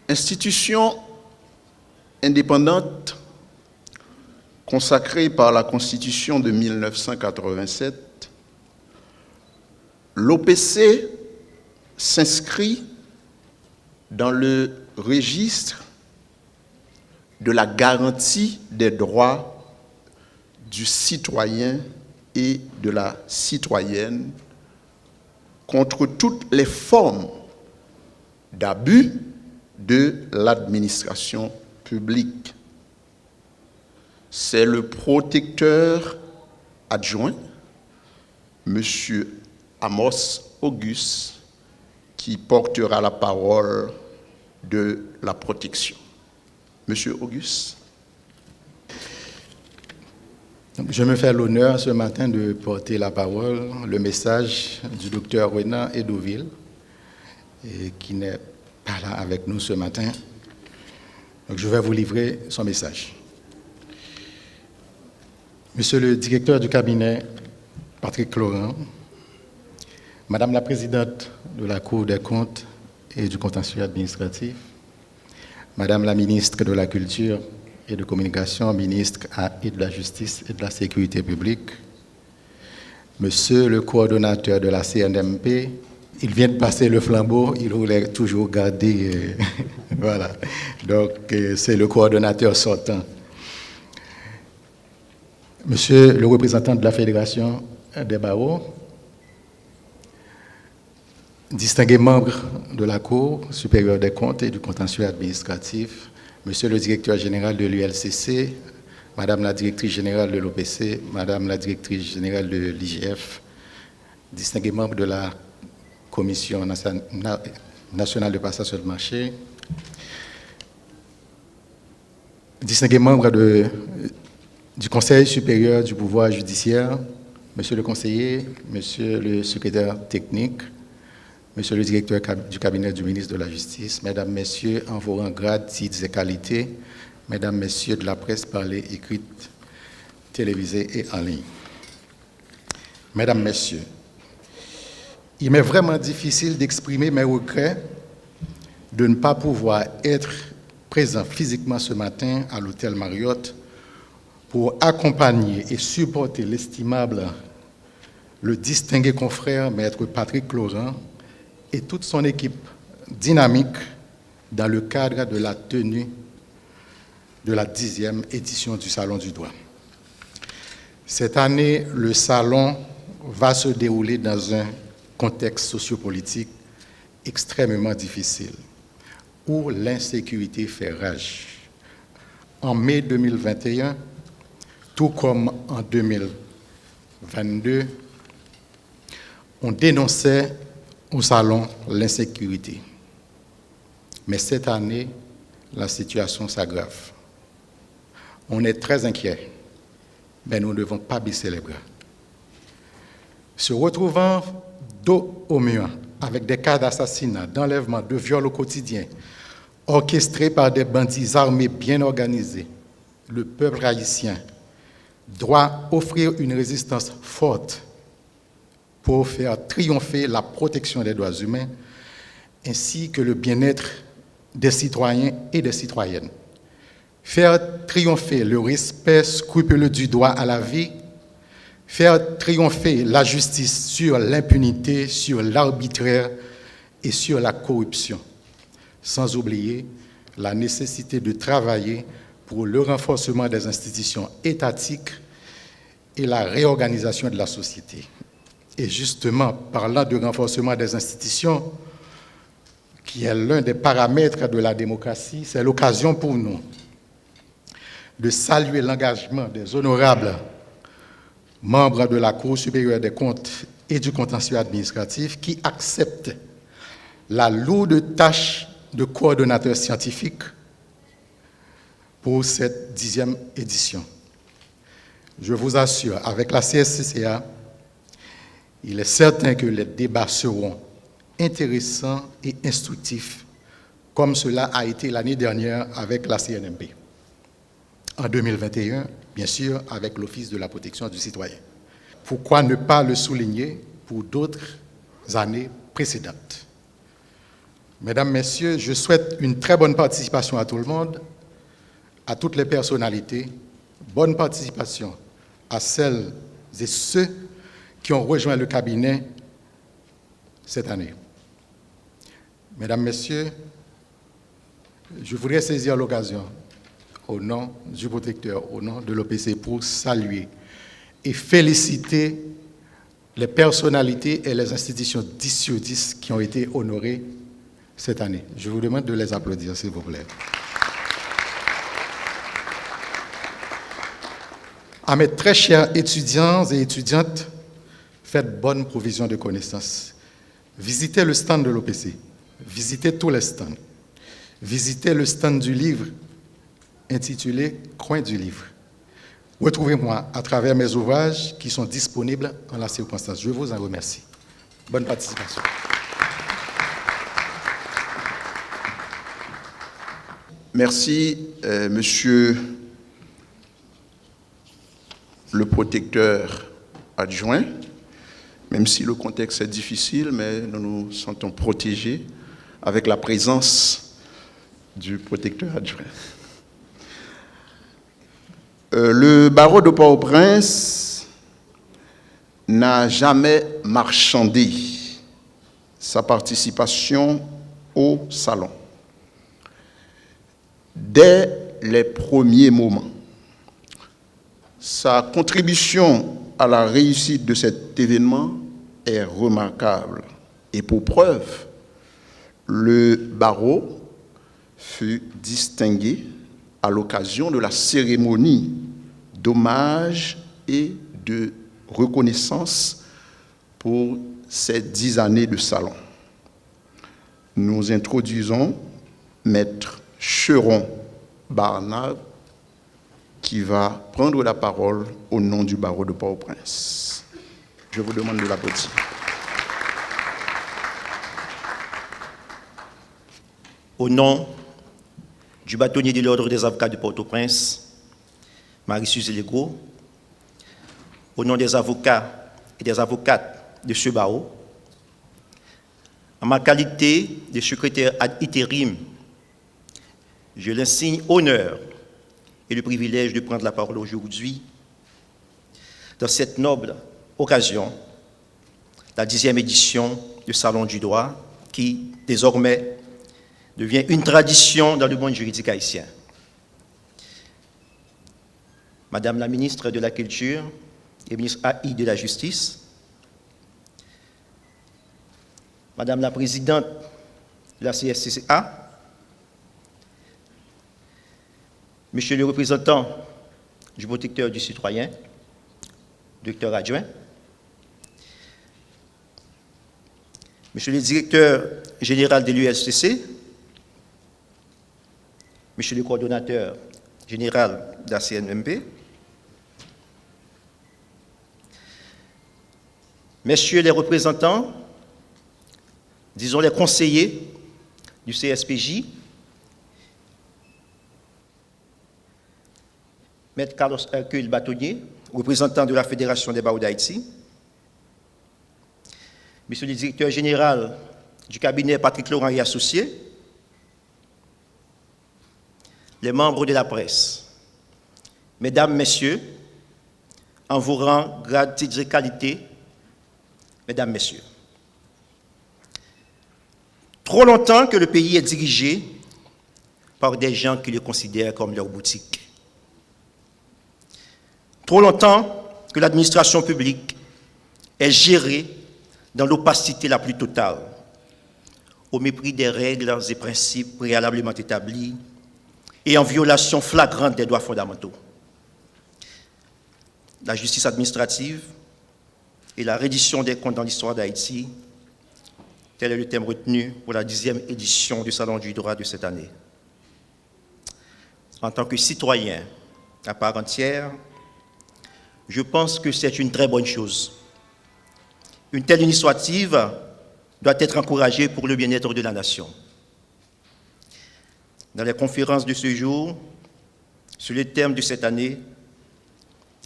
Institution indépendante consacrée par la Constitution de 1987, l'OPC s'inscrit dans le registre de la garantie des droits du citoyen et de la citoyenne contre toutes les formes d'abus de l'administration publique. C'est le protecteur adjoint, M. Amos Auguste, qui portera la parole de la protection. Monsieur Auguste. Je me fais l'honneur ce matin de porter la parole, le message du docteur Renan Edouville, qui n'est pas là avec nous ce matin. Donc je vais vous livrer son message. Monsieur le directeur du cabinet, Patrick Laurent, Madame la présidente de la Cour des comptes et du contentieux administratif, Madame la ministre de la Culture et de Communication, ministre et de la Justice et de la Sécurité publique, Monsieur le coordonnateur de la CNMP, il vient de passer le flambeau, il voulait toujours garder, voilà, donc c'est le coordonnateur sortant. Monsieur le représentant de la Fédération des barreaux, distingués membres de la Cour supérieure des comptes et du contentieux administratif, Monsieur le directeur général de l'ULCC, Madame la directrice générale de l'OPC, Madame la directrice générale de l'IGF, distingués membres de la Commission nationale de passation de marché, distingués membres du Conseil supérieur du pouvoir judiciaire, Monsieur le conseiller, Monsieur le secrétaire technique, Monsieur le directeur du cabinet du ministre de la Justice, Mesdames, Messieurs, en vos rangs, grades, titres et qualités, Mesdames, Messieurs de la presse parlée, écrite, télévisée et en ligne. Mesdames, Messieurs, il m'est vraiment difficile d'exprimer mes regrets de ne pas pouvoir être présent physiquement ce matin à l'hôtel Marriott pour accompagner et supporter l'estimable, le distingué confrère Maître Patrick Laurent et toute son équipe dynamique dans le cadre de la tenue de la 10e édition du Salon du droit. Cette année, le Salon va se dérouler dans un contexte sociopolitique extrêmement difficile, où l'insécurité fait rage. En mai 2021, tout comme en 2022, on dénonçait au Salon l'insécurité. Mais cette année, la situation s'aggrave. On est très inquiet, mais nous ne devons pas baisser les bras. Se retrouvant dos au mur avec des cas d'assassinat, d'enlèvement, de viol au quotidien, orchestrés par des bandits armés bien organisés, le peuple haïtien doit offrir une résistance forte pour faire triompher la protection des droits humains ainsi que le bien-être des citoyens et des citoyennes. Faire triompher le respect scrupuleux du droit à la vie, faire triompher la justice sur l'impunité, sur l'arbitraire et sur la corruption, sans oublier la nécessité de travailler pour le renforcement des institutions étatiques et la réorganisation de la société. Et justement, parlant de renforcement des institutions, qui est l'un des paramètres de la démocratie, c'est l'occasion pour nous de saluer l'engagement des honorables membres de la Cour supérieure des comptes et du contentieux administratif qui acceptent la lourde tâche de coordonnateur scientifique pour cette 10e édition. Je vous assure, avec la CSCCA, il est certain que les débats seront intéressants et instructifs, comme cela a été l'année dernière avec la CNMP. En 2021, bien sûr, avec l'Office de la protection du citoyen. Pourquoi ne pas le souligner pour d'autres années précédentes? Mesdames, Messieurs, je souhaite une très bonne participation à tout le monde, à toutes les personnalités, bonne participation à celles et ceux qui ont rejoint le cabinet cette année. Mesdames, Messieurs, je voudrais saisir l'occasion, au nom du protecteur, au nom de l'OPC, pour saluer et féliciter les personnalités et les institutions 10 sur 10 qui ont été honorées cette année. Je vous demande de les applaudir, s'il vous plaît. À mes très chers étudiants et étudiantes, faites bonne provision de connaissances. Visitez le stand de l'OPC, visitez tous les stands, visitez le stand du livre intitulé « Coin du livre ». Retrouvez-moi à travers mes ouvrages qui sont disponibles en la circonstance. Je vous en remercie. Bonne participation. Merci, Monsieur le protecteur adjoint. Même si le contexte est difficile, mais nous nous sentons protégés avec la présence du protecteur adjoint. Le barreau de Port-au-Prince n'a jamais marchandé sa participation au salon. Dès les premiers moments, sa contribution à la réussite de cet événement est remarquable. Et pour preuve, le barreau fut distingué à l'occasion de la cérémonie d'hommage et de reconnaissance pour ces 10 années de salon. Nous introduisons Maître Cheron Barnave qui va prendre la parole au nom du barreau de Port-au-Prince. Je vous demande de l'applaudir. Au nom du bâtonnier de l'Ordre des avocats de Port-au-Prince, Marie-Suze Legault, au nom des avocats et des avocates de ce barreau, en ma qualité de secrétaire ad interim, je l'insigne honneur et le privilège de prendre la parole aujourd'hui dans cette noble occasion, la 10e édition du Salon du droit, qui désormais devient une tradition dans le monde juridique haïtien. Madame la ministre de la Culture et ministre AI de la Justice, Madame la présidente de la CSCCA, Monsieur le représentant du protecteur du citoyen, docteur adjoint, Monsieur le directeur général de l'USCC, Monsieur le coordonnateur général de la CNMP, Messieurs les représentants disons les conseillers du CSPJ, Maître Carlos Hercule Bâtonnier, représentant de la Fédération des barreaux d'Haïti, Monsieur le directeur général du cabinet Patrick Laurent et Associés, les membres de la presse, Mesdames, Messieurs, en vos rangs, grades, titres et qualités, Mesdames, Messieurs. Trop longtemps que le pays est dirigé par des gens qui le considèrent comme leur boutique. Trop longtemps que l'administration publique est gérée dans l'opacité la plus totale, au mépris des règles et principes préalablement établis et en violation flagrante des droits fondamentaux. La justice administrative et la reddition des comptes dans l'histoire d'Haïti, tel est le thème retenu pour la 10e édition du Salon du droit de cette année. En tant que citoyen à part entière, je pense que c'est une très bonne chose. Une telle initiative doit être encouragée pour le bien-être de la nation. Dans les conférences de ce jour, sur le thème de cette année,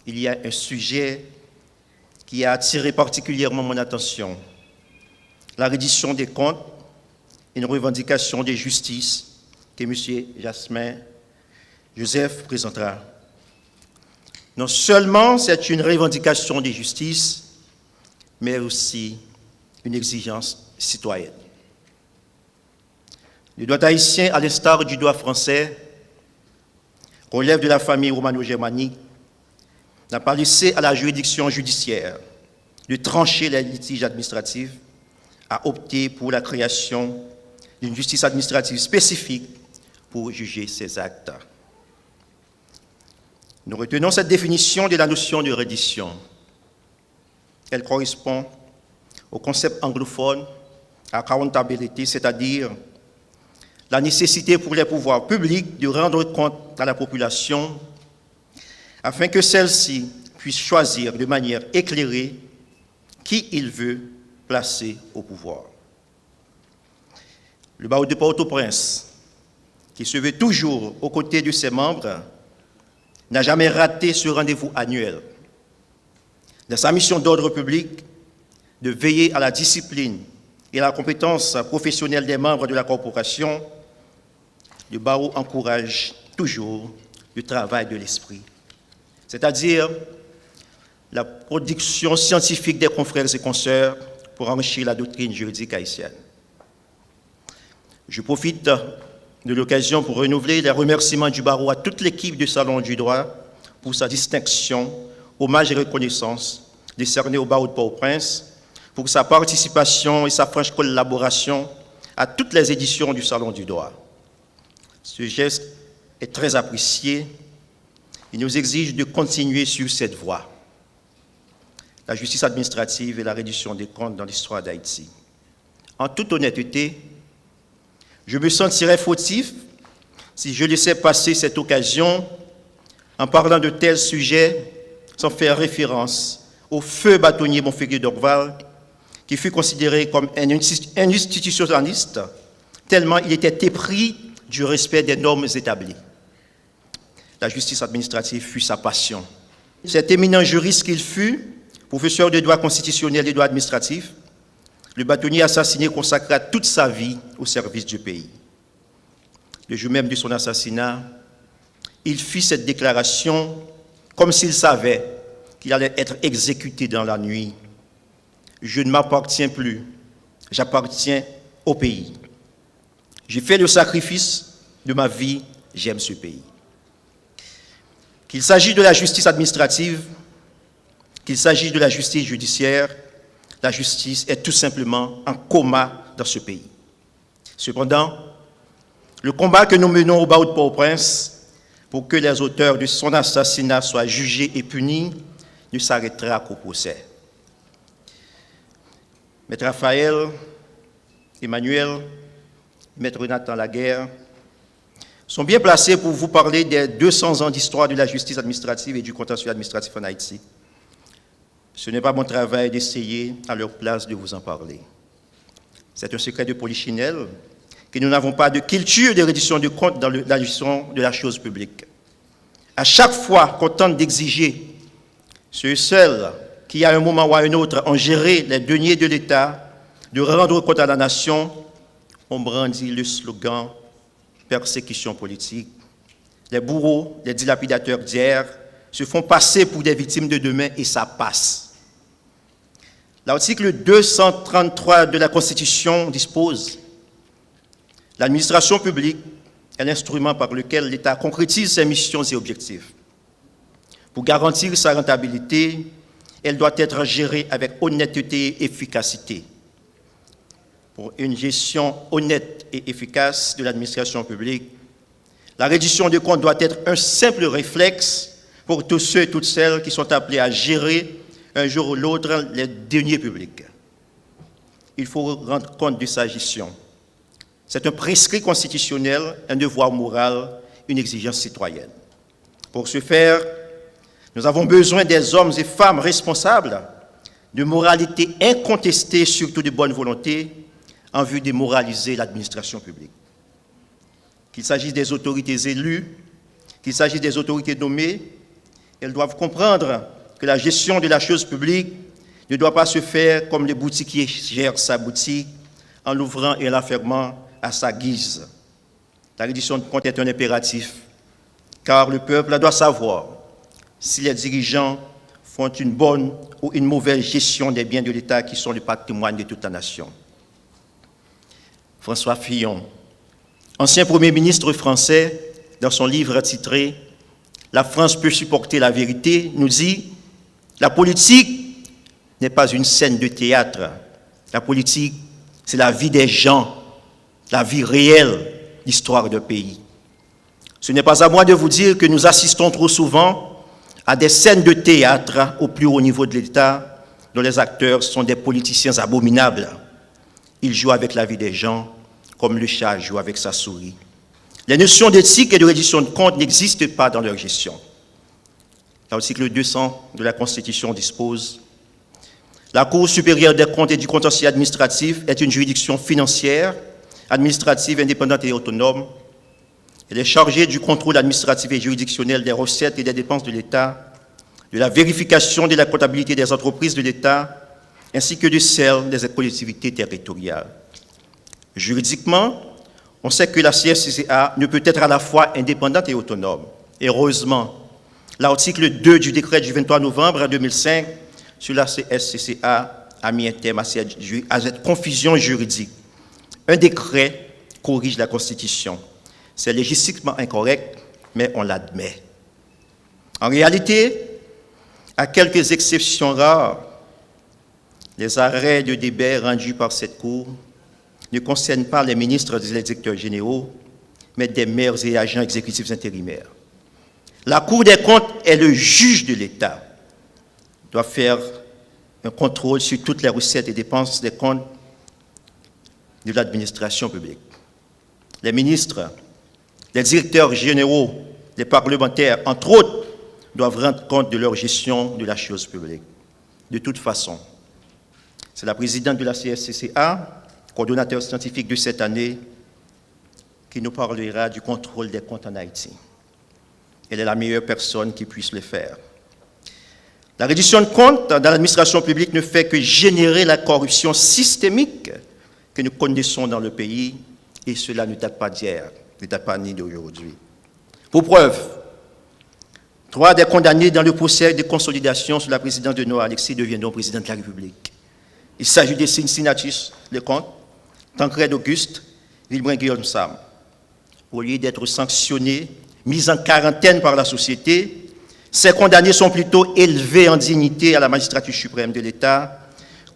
il y a un sujet qui a attiré particulièrement mon attention. La reddition des comptes et une revendication de justice que M. Jasmin Joseph présentera. Non seulement c'est une revendication de justice, mais aussi une exigence citoyenne. Le droit haïtien, à l'instar du droit français, relève de la famille romano-germanique, n'a pas laissé à la juridiction judiciaire de trancher les litiges administratifs, a opté pour la création d'une justice administrative spécifique pour juger ces actes. Nous retenons cette définition de la notion de reddition. Elle correspond au concept anglophone accountability, c'est-à-dire la nécessité pour les pouvoirs publics de rendre compte à la population afin que celle-ci puisse choisir de manière éclairée qui il veut placer au pouvoir. Le barreau de Port-au-Prince, qui se veut toujours aux côtés de ses membres, n'a jamais raté ce rendez-vous annuel. Dans sa mission d'ordre public, de veiller à la discipline et à la compétence professionnelle des membres de la corporation, le barreau encourage toujours le travail de l'esprit, c'est-à-dire la production scientifique des confrères et consoeurs pour enrichir la doctrine juridique haïtienne. Je profite de l'occasion pour renouveler les remerciements du barreau à toute l'équipe du Salon du droit pour sa distinction, hommage et reconnaissance décernée au barreau de Port-au-Prince, pour sa participation et sa franche collaboration à toutes les éditions du Salon du droit. Ce geste est très apprécié. Il nous exige de continuer sur cette voie. La justice administrative et la reddition des comptes dans l'histoire d'Haïti. En toute honnêteté, je me sentirais fautif si je laissais passer cette occasion en parlant de tels sujets sans faire référence au feu bâtonnier Montféguier d'Orval, qui fut considéré comme un institutionnaliste, tellement il était épris du respect des normes établies. La justice administrative fut sa passion. Cet éminent juriste qu'il fut, professeur de droit constitutionnel et droit administratif, le bâtonnier assassiné consacra toute sa vie au service du pays. Le jour même de son assassinat, il fit cette déclaration comme s'il savait qu'il allait être exécuté dans la nuit. Je ne m'appartiens plus, j'appartiens au pays. J'ai fait le sacrifice de ma vie, j'aime ce pays. Qu'il s'agisse de la justice administrative, qu'il s'agisse de la justice judiciaire, la justice est tout simplement en coma dans ce pays. Cependant, le combat que nous menons au barreau de Port-au-Prince pour que les auteurs de son assassinat soient jugés et punis ne s'arrêtera qu'au procès. Maître Raphaël, Emmanuel, Maître Nathan Laguerre sont bien placés pour vous parler des 200 ans d'histoire de la justice administrative et du contentieux administratif en Haïti. Ce n'est pas mon travail d'essayer à leur place de vous en parler. C'est un secret de polichinelle que nous n'avons pas de culture de reddition de comptes dans la gestion de la chose publique. À chaque fois qu'on tente d'exiger ceux seuls qui, à un moment ou à un autre, ont géré les deniers de l'État, de rendre compte à la nation, on brandit le slogan « persécution politique ». Les bourreaux, les dilapidateurs d'hier se font passer pour des victimes de demain et ça passe. L'article 233 de la Constitution dispose « L'administration publique est l'instrument par lequel l'État concrétise ses missions et objectifs. Pour garantir sa rentabilité, elle doit être gérée avec honnêteté et efficacité. Pour une gestion honnête et efficace de l'administration publique, la reddition de comptes doit être un simple réflexe pour tous ceux et toutes celles qui sont appelés à gérer un jour ou l'autre les deniers publics. Il faut rendre compte de sa gestion. C'est un prescrit constitutionnel, un devoir moral, une exigence citoyenne. Pour ce faire, nous avons besoin des hommes et femmes responsables de moralité incontestée, surtout de bonne volonté, en vue de moraliser l'administration publique. Qu'il s'agisse des autorités élues, qu'il s'agisse des autorités nommées, elles doivent comprendre que la gestion de la chose publique ne doit pas se faire comme le boutiquier gère sa boutique, en l'ouvrant et en la fermant à sa guise. La reddition de comptes est un impératif, car le peuple doit savoir si les dirigeants font une bonne ou une mauvaise gestion des biens de l'État qui sont le patrimoine de toute la nation. François Fillon, ancien Premier ministre français, dans son livre titré « La France peut supporter la vérité », nous dit « La politique n'est pas une scène de théâtre. La politique, c'est la vie des gens, la vie réelle, l'histoire d'un pays. Ce n'est pas à moi de vous dire que nous assistons trop souvent à des scènes de théâtre au plus haut niveau de l'État, dont les acteurs sont des politiciens abominables. Ils jouent avec la vie des gens comme le chat joue avec sa souris. Les notions d'éthique et de reddition de comptes n'existent pas dans leur gestion. L'article 200 de la Constitution dispose « La Cour supérieure des comptes et du contentieux administratif est une juridiction financière, administrative, indépendante et autonome. Elle est chargée du contrôle administratif et juridictionnel des recettes et des dépenses de l'État, de la vérification de la comptabilité des entreprises de l'État, ainsi que de celle des collectivités territoriales. Juridiquement, on sait que la CSCCA ne peut être à la fois indépendante et autonome. Heureusement, l'article 2 du décret du 23 novembre 2005 sur la CSCCA a mis un terme à cette confusion juridique. Un décret corrige la Constitution. C'est légistiquement incorrect, mais on l'admet. En réalité, à quelques exceptions rares, les arrêts de débat rendus par cette Cour ne concernent pas les ministres et les directeurs généraux, mais des maires et agents exécutifs intérimaires. La Cour des comptes est le juge de l'État, doit faire un contrôle sur toutes les recettes et dépenses des comptes de l'administration publique. Les ministres, les directeurs généraux, les parlementaires, entre autres, doivent rendre compte de leur gestion de la chose publique. De toute façon, c'est la présidente de la CSCCA, coordonnateur scientifique de cette année, qui nous parlera du contrôle des comptes en Haïti. Elle est la meilleure personne qui puisse le faire. La reddition de comptes dans l'administration publique ne fait que générer la corruption systémique que nous connaissons dans le pays, et cela ne date pas d'hier, ne date pas ni d'aujourd'hui. Pour preuve, 3 des condamnés dans le procès de consolidation sous la présidence de Noah Alexis deviendront président de la République. Il s'agit de Cincinnatus Lecomte, Tancred Auguste, Vilbrun Guillaume Sam. Au lieu d'être sanctionnés, mis en quarantaine par la société, ces condamnés sont plutôt élevés en dignité à la magistrature suprême de l'État,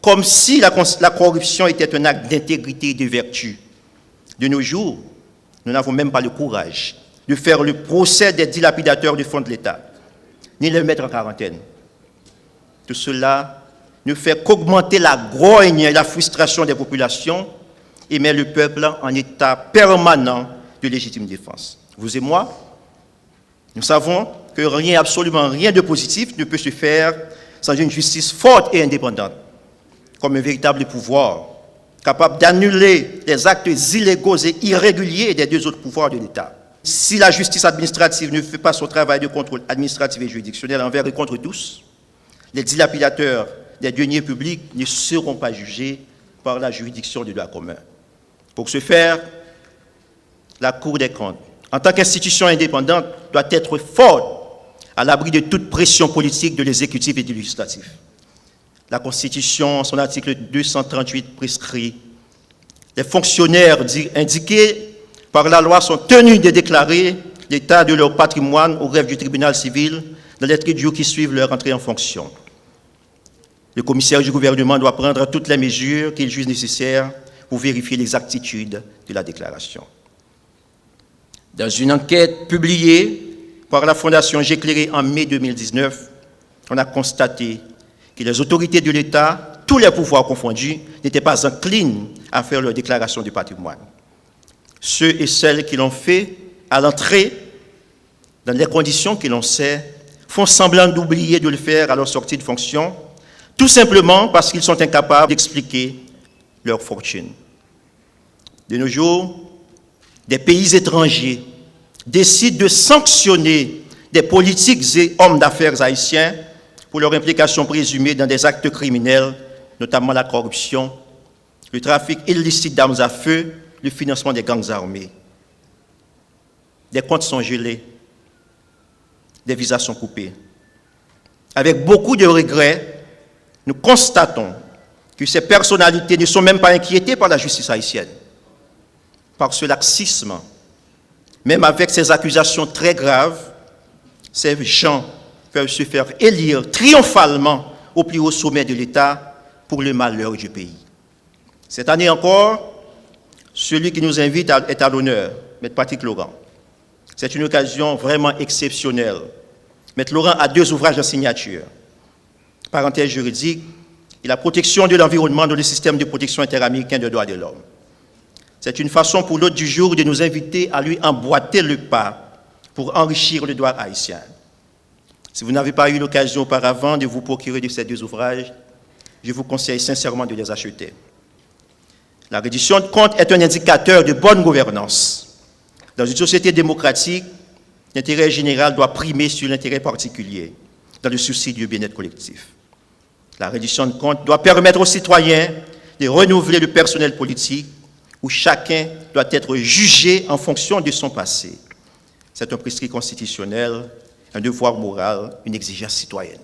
comme si la corruption était un acte d'intégrité et de vertu. De nos jours, nous n'avons même pas le courage de faire le procès des dilapidateurs du fonds de l'État, ni les mettre en quarantaine. Tout cela ne fait qu'augmenter la grogne et la frustration des populations et met le peuple en état permanent de légitime défense. Vous et moi, nous savons que rien, absolument rien de positif ne peut se faire sans une justice forte et indépendante, comme un véritable pouvoir, capable d'annuler les actes illégaux et irréguliers des deux autres pouvoirs de l'État. Si la justice administrative ne fait pas son travail de contrôle administratif et juridictionnel envers et contre tous, les dilapidateurs des deniers publics ne seront pas jugés par la juridiction du droit commun. Pour ce faire, la Cour des comptes, en tant qu'institution indépendante, doit être forte à l'abri de toute pression politique de l'exécutif et du législatif. La Constitution, son article 238 prescrit les fonctionnaires indiqués par la loi sont tenus de déclarer l'état de leur patrimoine au greffe du tribunal civil dans les 30 jours qui suivent leur entrée en fonction. Le commissaire du gouvernement doit prendre toutes les mesures qu'il juge nécessaires pour vérifier l'exactitude de la déclaration. Dans une enquête publiée par la Fondation J'éclairé en mai 2019, on a constaté que les autorités de l'État, tous les pouvoirs confondus, n'étaient pas enclines à faire leur déclaration de patrimoine. Ceux et celles qui l'ont fait à l'entrée, dans les conditions que l'on sait, font semblant d'oublier de le faire à leur sortie de fonction, tout simplement parce qu'ils sont incapables d'expliquer leur fortune. De nos jours, des pays étrangers décident de sanctionner des politiques et hommes d'affaires haïtiens pour leur implication présumée dans des actes criminels, notamment la corruption, le trafic illicite d'armes à feu, le financement des gangs armés. Des comptes sont gelés, des visas sont coupés. Avec beaucoup de regrets, nous constatons que ces personnalités ne sont même pas inquiétées par la justice haïtienne, par ce laxisme. Même avec ces accusations très graves, ces gens peuvent se faire élire triomphalement au plus haut sommet de l'État pour le malheur du pays. Cette année encore, celui qui nous invite est à l'honneur, M. Patrick Laurent. C'est une occasion vraiment exceptionnelle. M. Laurent a 2 ouvrages de signature. Parenthèse juridique et la protection de l'environnement dans le système de protection interaméricain des droits de l'homme. C'est une façon pour l'hôte du jour de nous inviter à lui emboîter le pas pour enrichir le droit haïtien. Si vous n'avez pas eu l'occasion auparavant de vous procurer de ces 2 ouvrages, je vous conseille sincèrement de les acheter. La reddition de comptes est un indicateur de bonne gouvernance. Dans une société démocratique, l'intérêt général doit primer sur l'intérêt particulier, dans le souci du bien-être collectif. La reddition de comptes doit permettre aux citoyens de renouveler le personnel politique où chacun doit être jugé en fonction de son passé. C'est un prescrit constitutionnel, un devoir moral, une exigence citoyenne.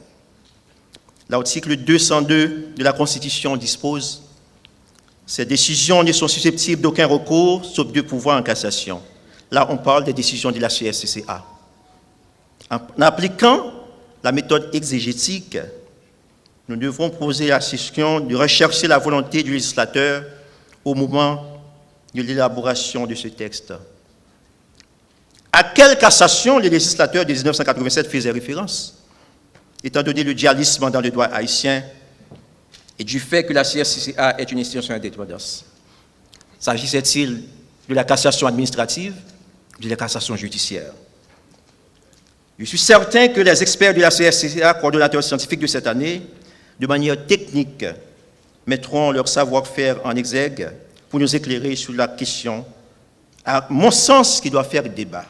L'article 202 de la Constitution dispose « Ces décisions ne sont susceptibles d'aucun recours, sauf 2 pouvoirs en cassation ». Là, on parle des décisions de la CSCCA. En appliquant la méthode exégétique, nous devons poser la question de rechercher la volonté du législateur au moment de l'élaboration de ce texte. À quelle cassation les législateurs de 1987 faisaient référence, étant donné le dualisme dans le droit haïtien et du fait que la CSCA est une institution d'indépendance? S'agissait-il de la cassation administrative ou de la cassation judiciaire? Je suis certain que les experts de la CSCA, coordonnateurs scientifiques de cette année, de manière technique, mettront leur savoir-faire en exergue pour nous éclairer sur la question, à mon sens, qui doit faire débat.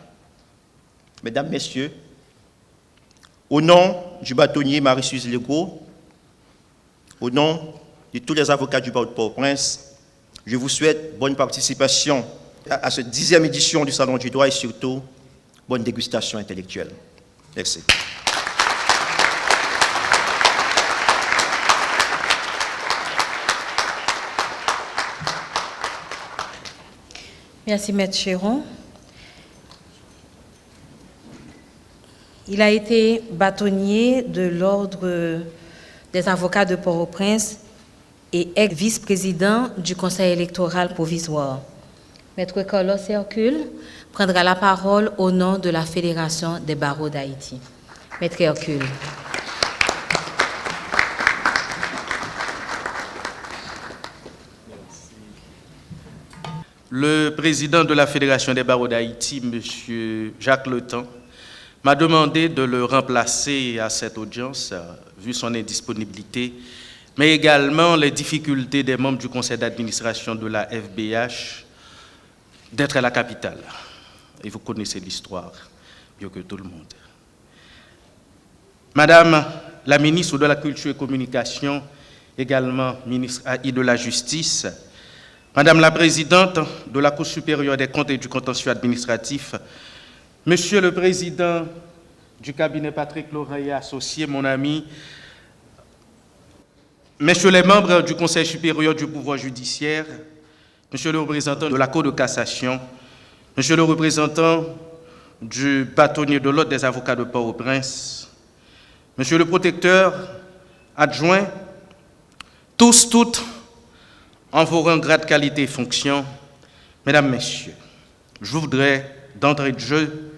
Mesdames, Messieurs, au nom du bâtonnier Marie-Suze Legault, au nom de tous les avocats du barreau de Port-au-Prince, je vous souhaite bonne participation à cette 10e édition du Salon du droit et surtout, bonne dégustation intellectuelle. Merci. Merci, Maître Chéron. Il a été bâtonnier de l'Ordre des avocats de Port-au-Prince et ex-vice-président du Conseil électoral provisoire. Maître Carlos Hercule prendra la parole au nom de la Fédération des barreaux d'Haïti. Maître Hercule. Le président de la Fédération des barreaux d'Haïti, M. Jacques Letan, m'a demandé de le remplacer à cette audience, vu son indisponibilité mais également les difficultés des membres du conseil d'administration de la FBH d'être à la capitale. Et vous connaissez l'histoire mieux que tout le monde. Madame la ministre de la Culture et Communication, également ministre de la Justice, Madame la Présidente de la Cour supérieure des comptes et du contentieux administratif, Monsieur le Président du cabinet Patrick Laurent et associé, mon ami, Messieurs les membres du Conseil supérieur du pouvoir judiciaire, Monsieur le représentant de la Cour de cassation, Monsieur le représentant du bâtonnier de l'Ordre des avocats de Port-au-Prince, Monsieur le protecteur adjoint, tous, toutes, en vos rangs, grades, qualités et fonctions, Mesdames, Messieurs, je voudrais, d'entrée de jeu,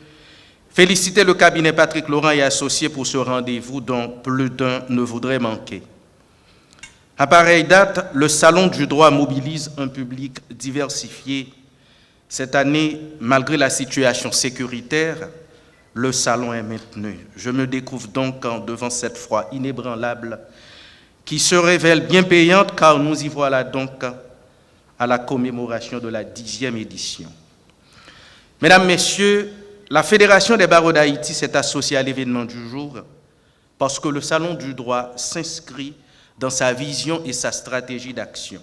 féliciter le cabinet Patrick Laurent et associés pour ce rendez-vous dont plus d'un ne voudrait manquer. À pareille date, le Salon du droit mobilise un public diversifié. Cette année, malgré la situation sécuritaire, le salon est maintenu. Je me découvre donc devant cette foi inébranlable qui se révèle bien payante car nous y voilà donc à la commémoration de la 10e édition. Mesdames, Messieurs, la Fédération des barreaux d'Haïti s'est associée à l'événement du jour parce que le Salon du droit s'inscrit dans sa vision et sa stratégie d'action.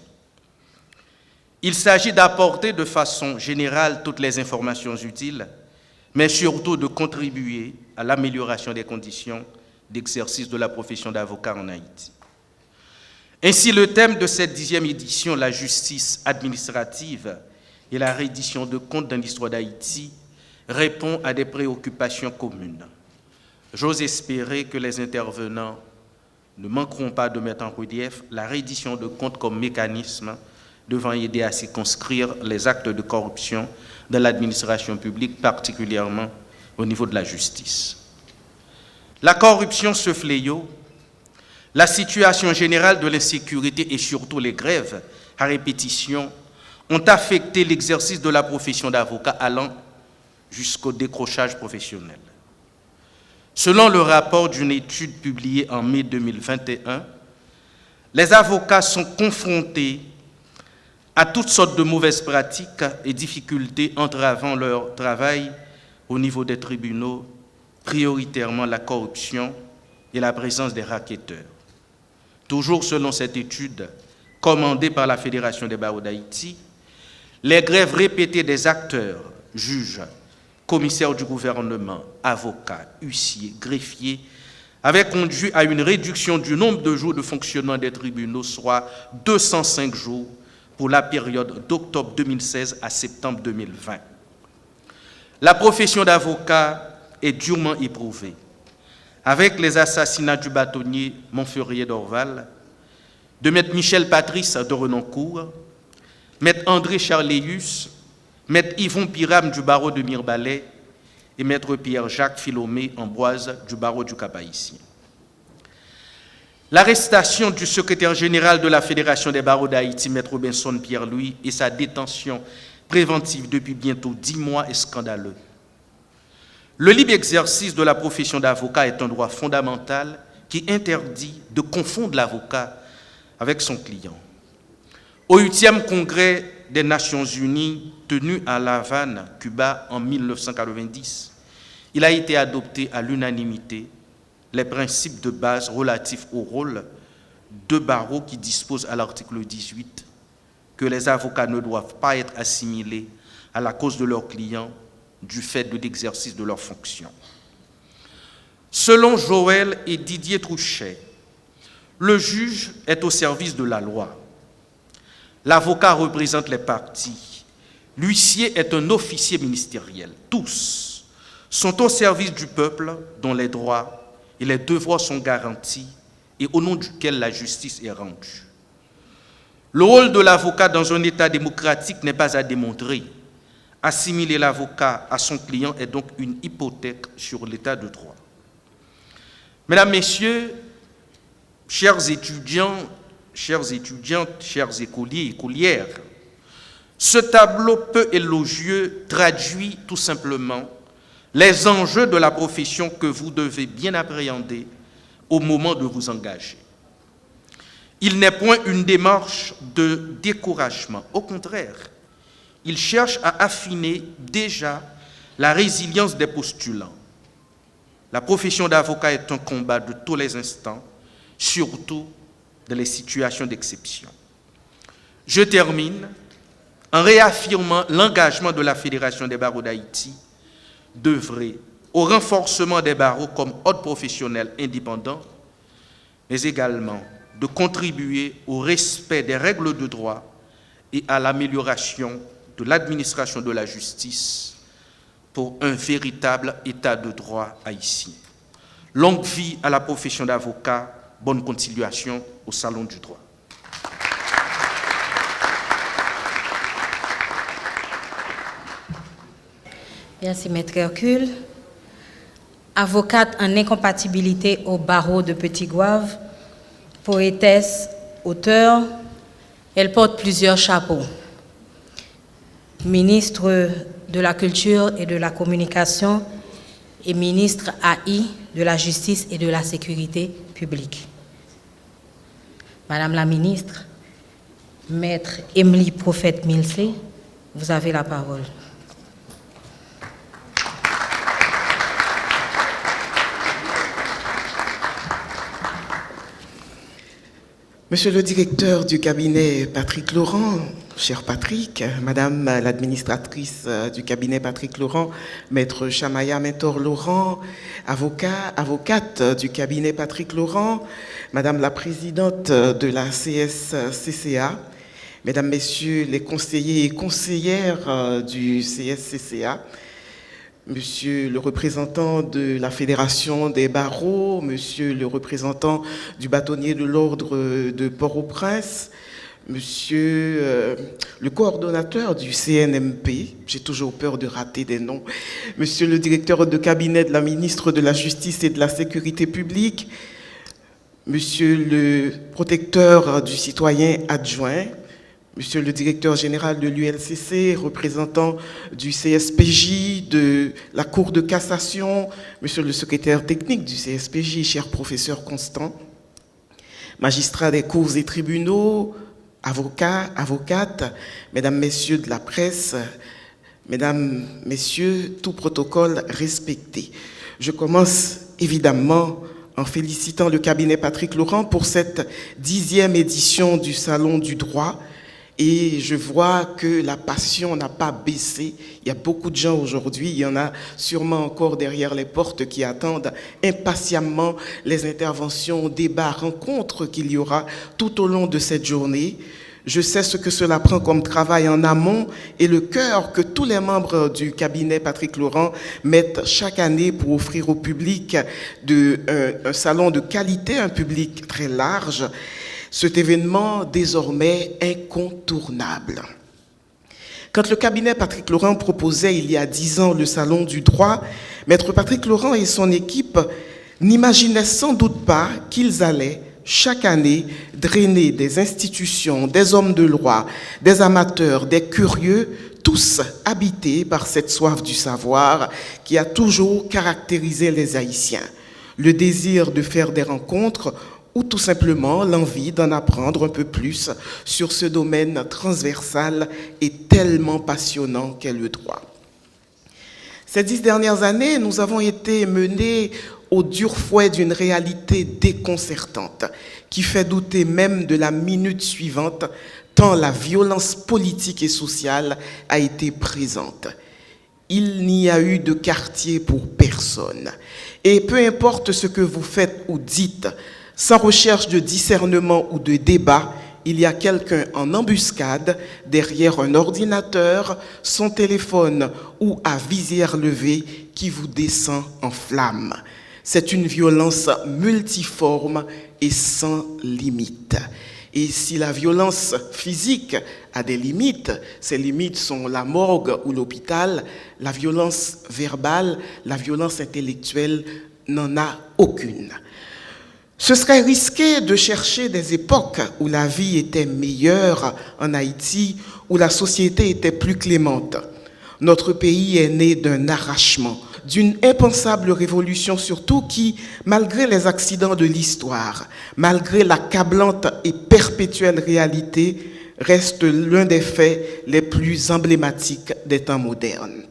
Il s'agit d'apporter de façon générale toutes les informations utiles, mais surtout de contribuer à l'amélioration des conditions d'exercice de la profession d'avocat en Haïti. Ainsi, le thème de cette 10e édition, la justice administrative et la reddition de comptes dans l'histoire d'Haïti, répond à des préoccupations communes. J'ose espérer que les intervenants ne manqueront pas de mettre en relief la reddition de comptes comme mécanisme devant aider à circonscrire les actes de corruption dans l'administration publique, particulièrement au niveau de la justice. La corruption, ce fléau, la situation générale de l'insécurité et surtout les grèves à répétition ont affecté l'exercice de la profession d'avocat allant jusqu'au décrochage professionnel. Selon le rapport d'une étude publiée en mai 2021, les avocats sont confrontés à toutes sortes de mauvaises pratiques et difficultés entravant leur travail au niveau des tribunaux, prioritairement la corruption et la présence des racketteurs. Toujours selon cette étude commandée par la Fédération des barreaux d'Haïti, les grèves répétées des acteurs, juges, commissaires du gouvernement, avocats, huissiers, greffiers, avaient conduit à une réduction du nombre de jours de fonctionnement des tribunaux, soit 205 jours pour la période d'octobre 2016 à septembre 2020. La profession d'avocat est durement éprouvée, avec les assassinats du bâtonnier Montferrier d'Orval, de maître Michel Patrice de Renoncourt, maître André Charléus, maître Yvon Piram du barreau de Mirbalet et maître Pierre-Jacques Philomé Ambroise du barreau du Cap-Haïtien. L'arrestation du secrétaire général de la Fédération des barreaux d'Haïti, maître Robinson Pierre-Louis, et sa détention préventive depuis bientôt 10 mois est scandaleux. Le libre exercice de la profession d'avocat est un droit fondamental qui interdit de confondre l'avocat avec son client. Au 8e congrès des Nations Unies tenu à La Havane, Cuba, en 1990, il a été adopté à l'unanimité les principes de base relatifs au rôle de barreau qui disposent à l'article 18 que les avocats ne doivent pas être assimilés à la cause de leurs clients du fait de l'exercice de leurs fonctions. Selon Joël et Didier Trouchet, le juge est au service de la loi. L'avocat représente les parties. L'huissier est un officier ministériel. Tous sont au service du peuple dont les droits et les devoirs sont garantis et au nom duquel la justice est rendue. Le rôle de l'avocat dans un État démocratique n'est pas à démontrer. Assimiler l'avocat à son client est donc une hypothèque sur l'état de droit. Mesdames, Messieurs, chers étudiants, chères étudiantes, chers écoliers et écolières, ce tableau peu élogieux traduit tout simplement les enjeux de la profession que vous devez bien appréhender au moment de vous engager. Il n'est point une démarche de découragement. Au contraire, il cherche à affiner déjà la résilience des postulants. La profession d'avocat est un combat de tous les instants, surtout dans les situations d'exception. Je termine en réaffirmant l'engagement de la Fédération des barreaux d'Haïti d'œuvrer au renforcement des barreaux comme ordre professionnel indépendant, mais également de contribuer au respect des règles de droit et à l'amélioration de l'administration de la justice pour un véritable état de droit haïtien. Longue vie à la profession d'avocat, bonne continuation au Salon du droit. Merci, Maître Hercule. Avocate en incompatibilité au barreau de Petit-Goâve, poétesse, auteure, elle porte plusieurs chapeaux. Ministre de la Culture et de la Communication et ministre AI de la Justice et de la Sécurité publique. Madame la ministre, Maître Emily Prophète-Milsé, vous avez la parole. Monsieur le directeur du cabinet Patrick Laurent, cher Patrick, Madame l'administratrice du cabinet Patrick Laurent, Maître Chamaya Mentor Laurent, avocate du cabinet Patrick Laurent, Madame la présidente de la CSCCA, Mesdames, Messieurs les conseillers et conseillères du CSCCA, Monsieur le représentant de la Fédération des barreaux, Monsieur le représentant du bâtonnier de l'ordre de Port-au-Prince, Monsieur le coordonnateur du CNMP, j'ai toujours peur de rater des noms, Monsieur le directeur de cabinet de la ministre de la Justice et de la Sécurité publique, Monsieur le protecteur du citoyen adjoint, Monsieur le directeur général de l'ULCC, représentant du CSPJ, de la Cour de cassation, Monsieur le secrétaire technique du CSPJ, cher professeur Constant, magistrats des cours et tribunaux, avocats, avocates, Mesdames, Messieurs de la presse, Mesdames, Messieurs, tout protocole respecté. Je commence évidemment en félicitant le cabinet Patrick Laurent pour cette 10e édition du Salon du droit. Et je vois que la passion n'a pas baissé. Il y a beaucoup de gens aujourd'hui, il y en a sûrement encore derrière les portes qui attendent impatiemment les interventions, débats, rencontres qu'il y aura tout au long de cette journée. Je sais ce que cela prend comme travail en amont et le cœur que tous les membres du cabinet Patrick Laurent mettent chaque année pour offrir au public un salon de qualité, un public très large. Cet événement désormais incontournable. Quand le cabinet Patrick Laurent proposait il y a 10 ans le Salon du droit, Maître Patrick Laurent et son équipe n'imaginaient sans doute pas qu'ils allaient chaque année drainer des institutions, des hommes de loi, des amateurs, des curieux, tous habités par cette soif du savoir qui a toujours caractérisé les Haïtiens. Le désir de faire des rencontres ou tout simplement l'envie d'en apprendre un peu plus sur ce domaine transversal et tellement passionnant qu'est le droit. Ces 10 dernières années, nous avons été menés au dur fouet d'une réalité déconcertante qui fait douter même de la minute suivante tant la violence politique et sociale a été présente. Il n'y a eu de quartier pour personne. Et peu importe ce que vous faites ou dites, sans recherche de discernement ou de débat, il y a quelqu'un en embuscade derrière un ordinateur, son téléphone ou à visière levée qui vous descend en flammes. C'est une violence multiforme et sans limite. Et si la violence physique a des limites, ces limites sont la morgue ou l'hôpital, la violence verbale, la violence intellectuelle n'en a aucune. Ce serait risqué de chercher des époques où la vie était meilleure en Haïti, où la société était plus clémente. Notre pays est né d'un arrachement, d'une impensable révolution surtout qui, malgré les accidents de l'histoire, malgré l'accablante et perpétuelle réalité, reste l'un des faits les plus emblématiques des temps modernes.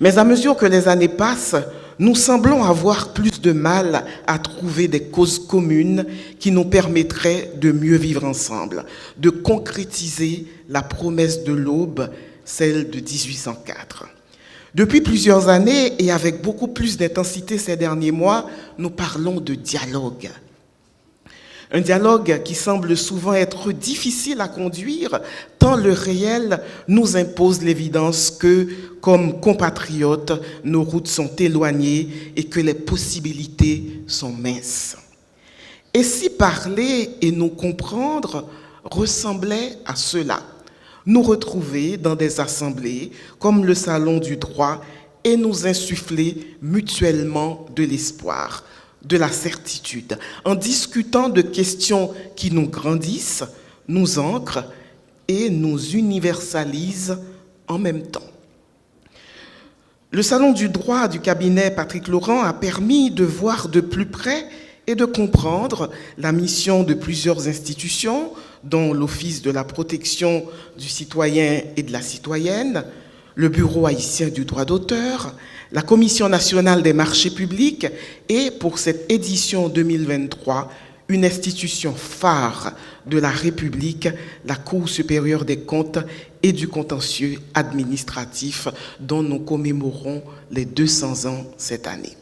Mais à mesure que les années passent, nous semblons avoir plus de mal à trouver des causes communes qui nous permettraient de mieux vivre ensemble, de concrétiser la promesse de l'aube, celle de 1804. Depuis plusieurs années, et avec beaucoup plus d'intensité ces derniers mois, nous parlons de dialogue. Un dialogue qui semble souvent être difficile à conduire, tant le réel nous impose l'évidence que, comme compatriotes, nos routes sont éloignées et que les possibilités sont minces. Et si parler et nous comprendre ressemblait à cela, nous retrouver dans des assemblées comme le Salon du droit et nous insuffler mutuellement de l'espoir, de la certitude, en discutant de questions qui nous grandissent, nous ancrent et nous universalisent en même temps. Le Salon du droit du cabinet Patrick Laurent a permis de voir de plus près et de comprendre la mission de plusieurs institutions, dont l'Office de la protection du citoyen et de la citoyenne, le Bureau haïtien du droit d'auteur, la Commission nationale des marchés publics et, pour cette édition 2023, une institution phare de la République, la Cour supérieure des comptes et du contentieux administratif, dont nous commémorons les 200 ans cette année.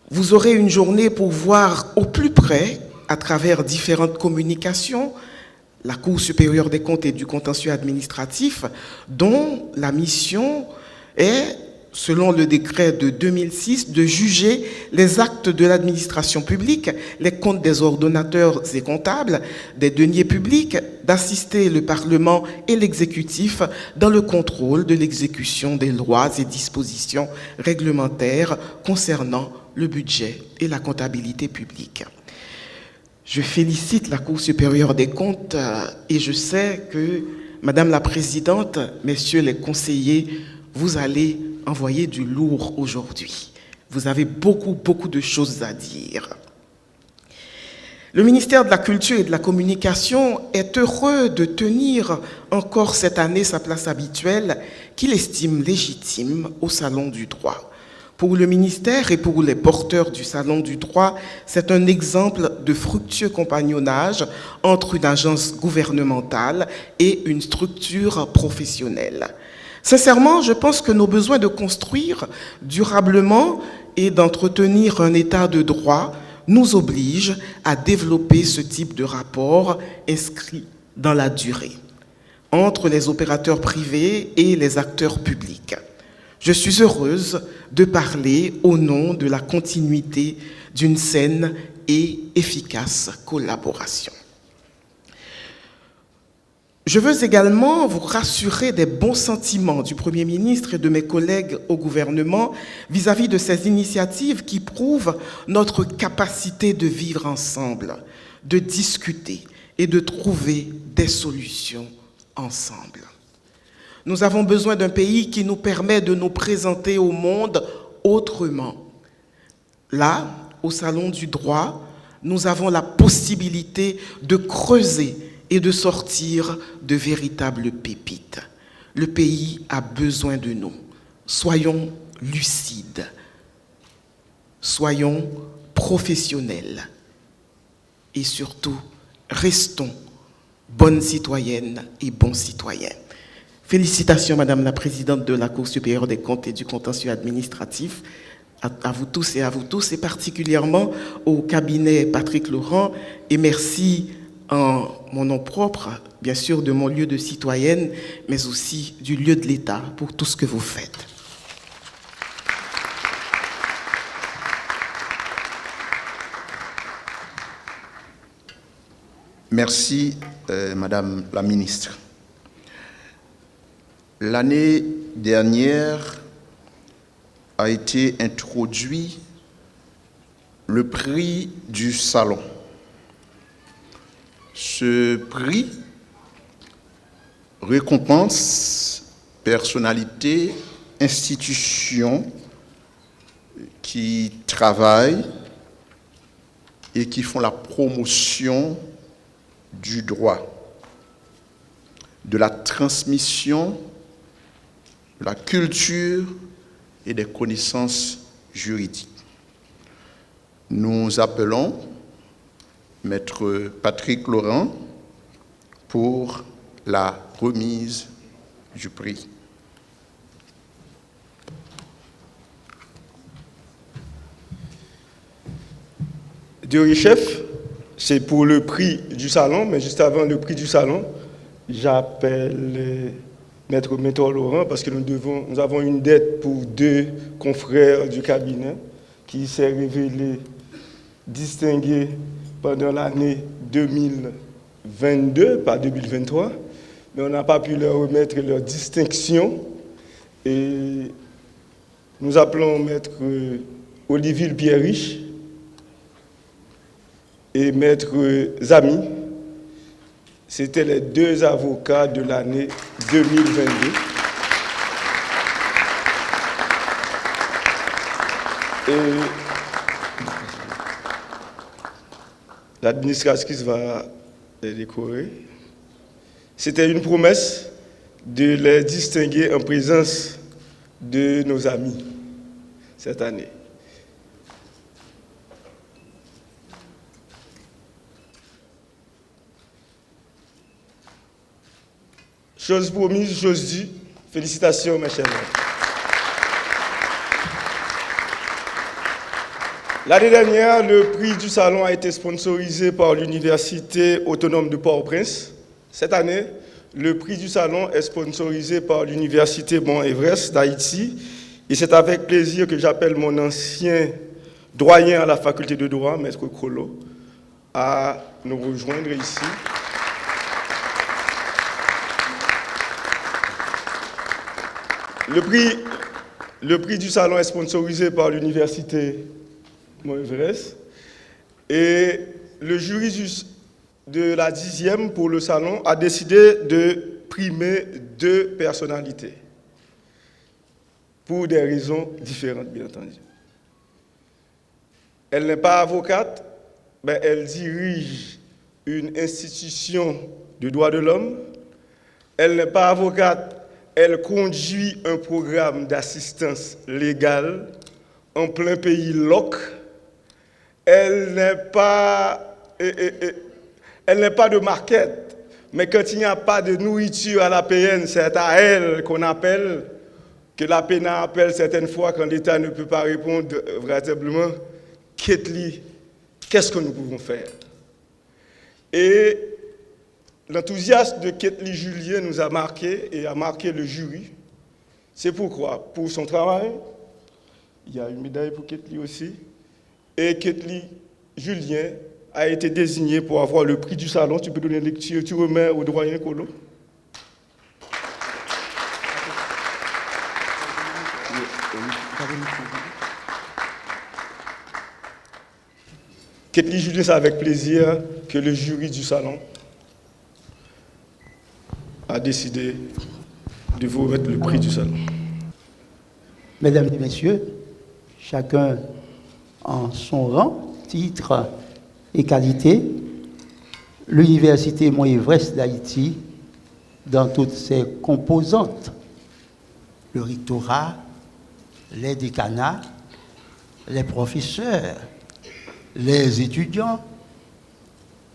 Vous aurez une journée pour voir au plus près, à travers différentes communications, la Cour supérieure des comptes et du contentieux administratif, dont la mission est, selon le décret de 2006, de juger les actes de l'administration publique, les comptes des ordonnateurs et comptables, des deniers publics, d'assister le Parlement et l'exécutif dans le contrôle de l'exécution des lois et dispositions réglementaires concernant le budget et la comptabilité publique. Je félicite la Cour supérieure des comptes et je sais que, Madame la Présidente, Messieurs les conseillers, vous allez envoyer du lourd aujourd'hui. Vous avez beaucoup de choses à dire. Le ministère de la Culture et de la Communication est heureux de tenir encore cette année sa place habituelle qu'il estime légitime au Salon du droit. Pour le ministère et pour les porteurs du Salon du droit, c'est un exemple de fructueux compagnonnage entre une agence gouvernementale et une structure professionnelle. Sincèrement, je pense que nos besoins de construire durablement et d'entretenir un état de droit nous obligent à développer ce type de rapport inscrit dans la durée entre les opérateurs privés et les acteurs publics. Je suis heureuse de parler au nom de la continuité d'une saine et efficace collaboration. Je veux également vous rassurer des bons sentiments du Premier ministre et de mes collègues au gouvernement vis-à-vis de ces initiatives qui prouvent notre capacité de vivre ensemble, de discuter et de trouver des solutions ensemble. Nous avons besoin d'un pays qui nous permet de nous présenter au monde autrement. Là, au Salon du droit, nous avons la possibilité de creuser et de sortir de véritables pépites. Le pays a besoin de nous. Soyons lucides, soyons professionnels et surtout, restons bonnes citoyennes et bons citoyens. Félicitations, Madame la Présidente de la Cour supérieure des comptes et du contentieux administratif, à vous tous, et particulièrement au cabinet Patrick Laurent, et merci en mon nom propre, bien sûr, de mon lieu de citoyenne, mais aussi du lieu de l'État pour tout ce que vous faites. Merci, Madame la Ministre. L'année dernière a été introduit le prix du Salon. Ce prix récompense personnalités, institutions qui travaillent et qui font la promotion du droit, de la transmission, de la culture et des connaissances juridiques. Nous appelons Maître Patrick Laurent pour la remise du prix. Dieu chef, c'est pour le prix du salon, mais juste avant le prix du salon, j'appelle Maître Mentor Laurent parce que nous avons une dette pour 2 confrères du cabinet qui s'est révélé distingué pendant l'année 2022, pas 2023, mais on n'a pas pu leur remettre leur distinction. Et nous appelons Maître Olivier Pierre-Riche et Maître Zami. C'était les 2 avocats de l'année 2022. Et l'administratrice va les décorer. C'était une promesse de les distinguer en présence de nos amis cette année. Chose promise, chose due. Félicitations, mes chers amis. L'année dernière, le prix du salon a été sponsorisé par l'Université autonome de Port-au-Prince. Cette année, le prix du salon est sponsorisé par l'Université Bon-Everest d'Haïti. Et c'est avec plaisir que j'appelle mon ancien doyen à la faculté de droit, Maître Kolo, à nous rejoindre ici. Le prix du salon est sponsorisé par l'Université Bon-Everest et le jury de la 10e pour le salon a décidé de primer 2 personnalités pour des raisons différentes, bien entendu. Elle n'est pas avocate, mais elle dirige une institution de droits de l'homme. Elle n'est pas avocate, elle conduit un programme d'assistance légale en plein pays LOC. Elle n'est pas de market, mais quand il n'y a pas de nourriture à la PN, c'est à elle qu'on appelle, que la PNA appelle certaines fois quand l'État ne peut pas répondre véritablement, Ketli, qu'est-ce que nous pouvons faire? Et l'enthousiasme de Ketli Julien nous a marqué et a marqué le jury. C'est pourquoi, pour son travail, il y a une médaille pour Ketli aussi, et Ketli Julien a été désigné pour avoir le prix du salon. Tu peux donner lecture, tu remets au doyen Kolo. Ketli Julien, c'est avec plaisir que le jury du salon a décidé de vous remettre le prix du salon. Mesdames et messieurs, chacun en son rang, titre et qualité, l'Université Mont-Everest d'Haïti, dans toutes ses composantes, le rectorat, les décanats, les professeurs, les étudiants,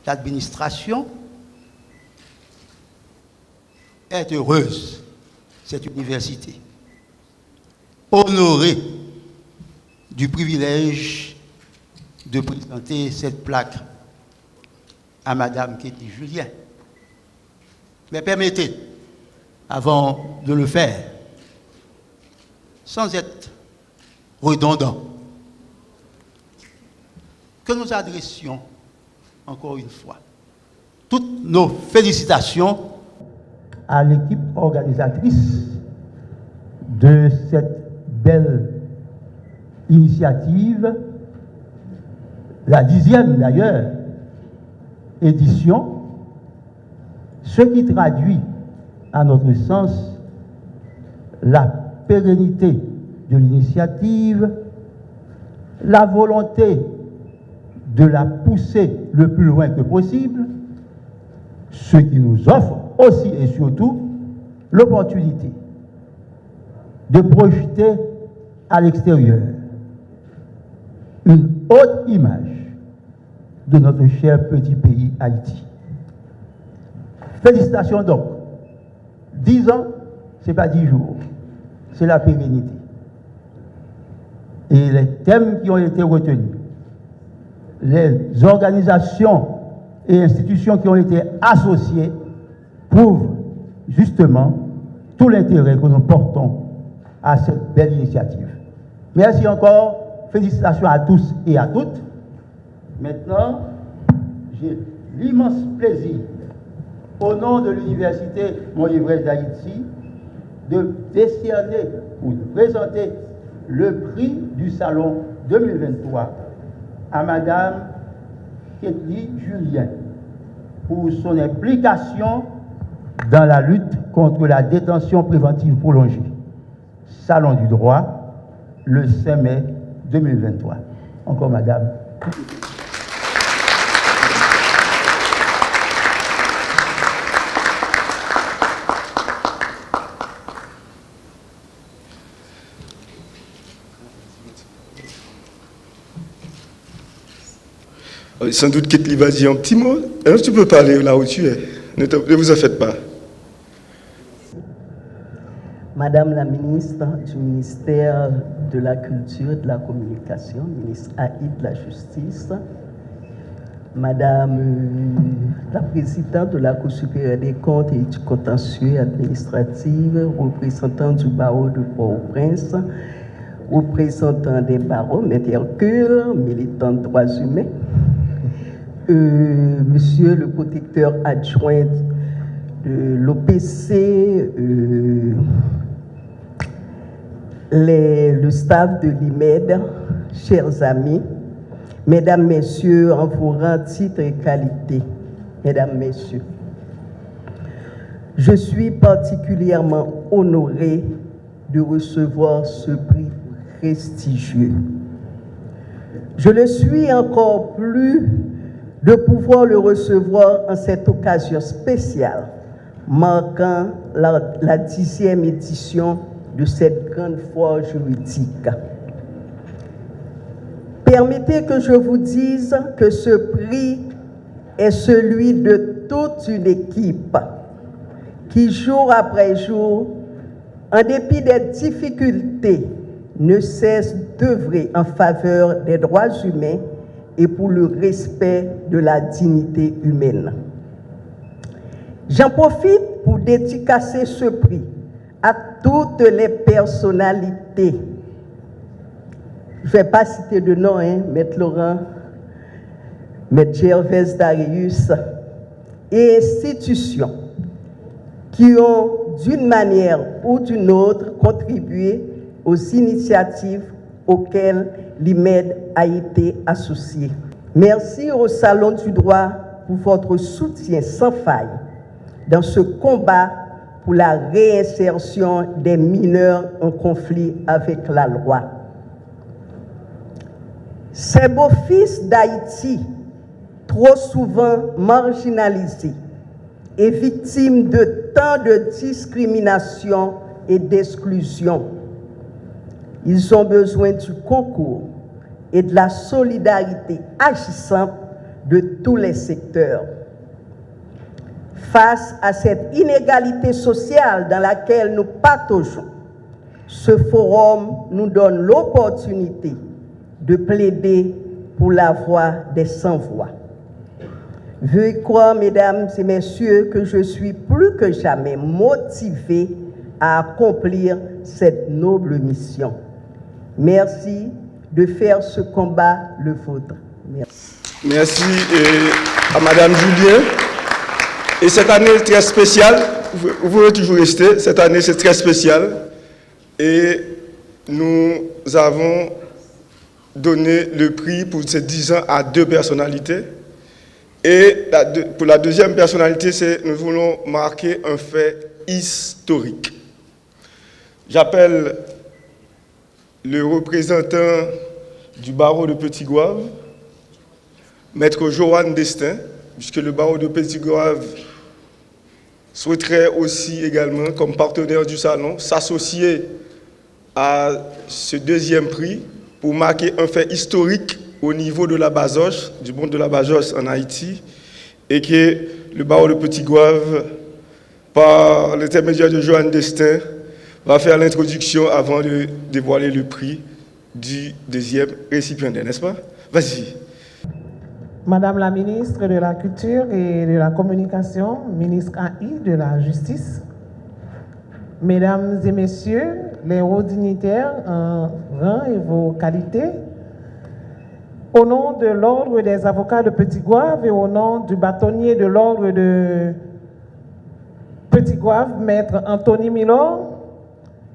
l'administration, est heureuse, cette université, honorée du privilège de présenter cette plaque à Madame Ketli Julien. Mais permettez, avant de le faire, sans être redondant, que nous adressions encore une fois toutes nos félicitations à l'équipe organisatrice de cette belle initiative, la 10e d'ailleurs édition, ce qui traduit à notre sens la pérennité de l'initiative, la volonté de la pousser le plus loin que possible, ce qui nous offre aussi et surtout l'opportunité de projeter à l'extérieur une haute image de notre cher petit pays Haïti. Félicitations donc. 10 ans, ce n'est pas 10 jours, c'est la pérennité. Et les thèmes qui ont été retenus, les organisations et institutions qui ont été associées prouvent justement tout l'intérêt que nous portons à cette belle initiative. Merci encore, félicitations à tous et à toutes. Maintenant, j'ai l'immense plaisir, au nom de l'Université Mont-Ivresse d'Haïti, de décerner ou de présenter le prix du Salon 2023 à Madame Ketli Julien pour son implication dans la lutte contre la détention préventive prolongée. Salon du droit, le 5 mai 2023. Encore Madame. Sans doute Ketli va dire un petit mot. Alors tu peux parler là où tu es. Ne vous en faites pas. Madame la ministre du ministère de la Culture et de la Communication, ministre Haït de la Justice, Madame la présidente de la Cour supérieure des comptes et du contentieux administratif, représentant du barreau de Port-au-Prince, représentant des barreaux, Maître Hercule, militant de droits humains, Monsieur le protecteur adjoint de l'OPC, le staff de l'IMED, chers amis, mesdames, messieurs, en vos rangs, titres et qualités, mesdames, messieurs, je suis particulièrement honoré de recevoir ce prix prestigieux. Je le suis encore plus de pouvoir le recevoir en cette occasion spéciale, marquant la 10e édition de cette grande foire juridique. Permettez que je vous dise que ce prix est celui de toute une équipe qui, jour après jour, en dépit des difficultés, ne cesse d'œuvrer en faveur des droits humains et pour le respect de la dignité humaine. J'en profite pour dédicacer ce prix à toutes les personnalités. Je ne vais pas citer de nom, Maître Laurent, Maître Gervais Darius, et institutions qui ont, d'une manière ou d'une autre, contribué aux initiatives auxquelles l'IMED a été associé. Merci au Salon du droit pour votre soutien sans faille dans ce combat pour la réinsertion des mineurs en conflit avec la loi. Ces beaux fils d'Haïti, trop souvent marginalisés et victimes de tant de discrimination et d'exclusion, ils ont besoin du concours et de la solidarité agissante de tous les secteurs. Face à cette inégalité sociale dans laquelle nous partageons, ce forum nous donne l'opportunité de plaider pour la voix des sans-voix. Veuillez croire, mesdames et messieurs, que je suis plus que jamais motivé à accomplir cette noble mission. Merci de faire ce combat le vôtre. Merci. Merci à Madame Julien. Et cette année est très spéciale. Vous pouvez toujours rester. Cette année, c'est très spécial. Et nous avons donné le prix pour ces 10 ans à 2 personnalités. Et pour la deuxième personnalité, nous voulons marquer un fait historique. J'appelle le représentant du barreau de Petit-Goâve, Maître Johan Destin, puisque le barreau de Petit-Goâve souhaiterait aussi également, comme partenaire du salon, s'associer à ce deuxième prix pour marquer un fait historique au niveau de la Bazoche, du monde de la Bazoche en Haïti, et que le barreau de Petit-Goâve, par l'intermédiaire de Johan Destin, va faire l'introduction avant de dévoiler le prix du deuxième récipiendaire, n'est-ce pas? Vas-y. Madame la ministre de la Culture et de la Communication, ministre AI de la Justice, Mesdames et Messieurs, les hauts dignitaires en rang et vos qualités, au nom de l'Ordre des avocats de Petit-Goâve et au nom du bâtonnier de l'Ordre de Petit-Goâve, Maître Anthony Milor,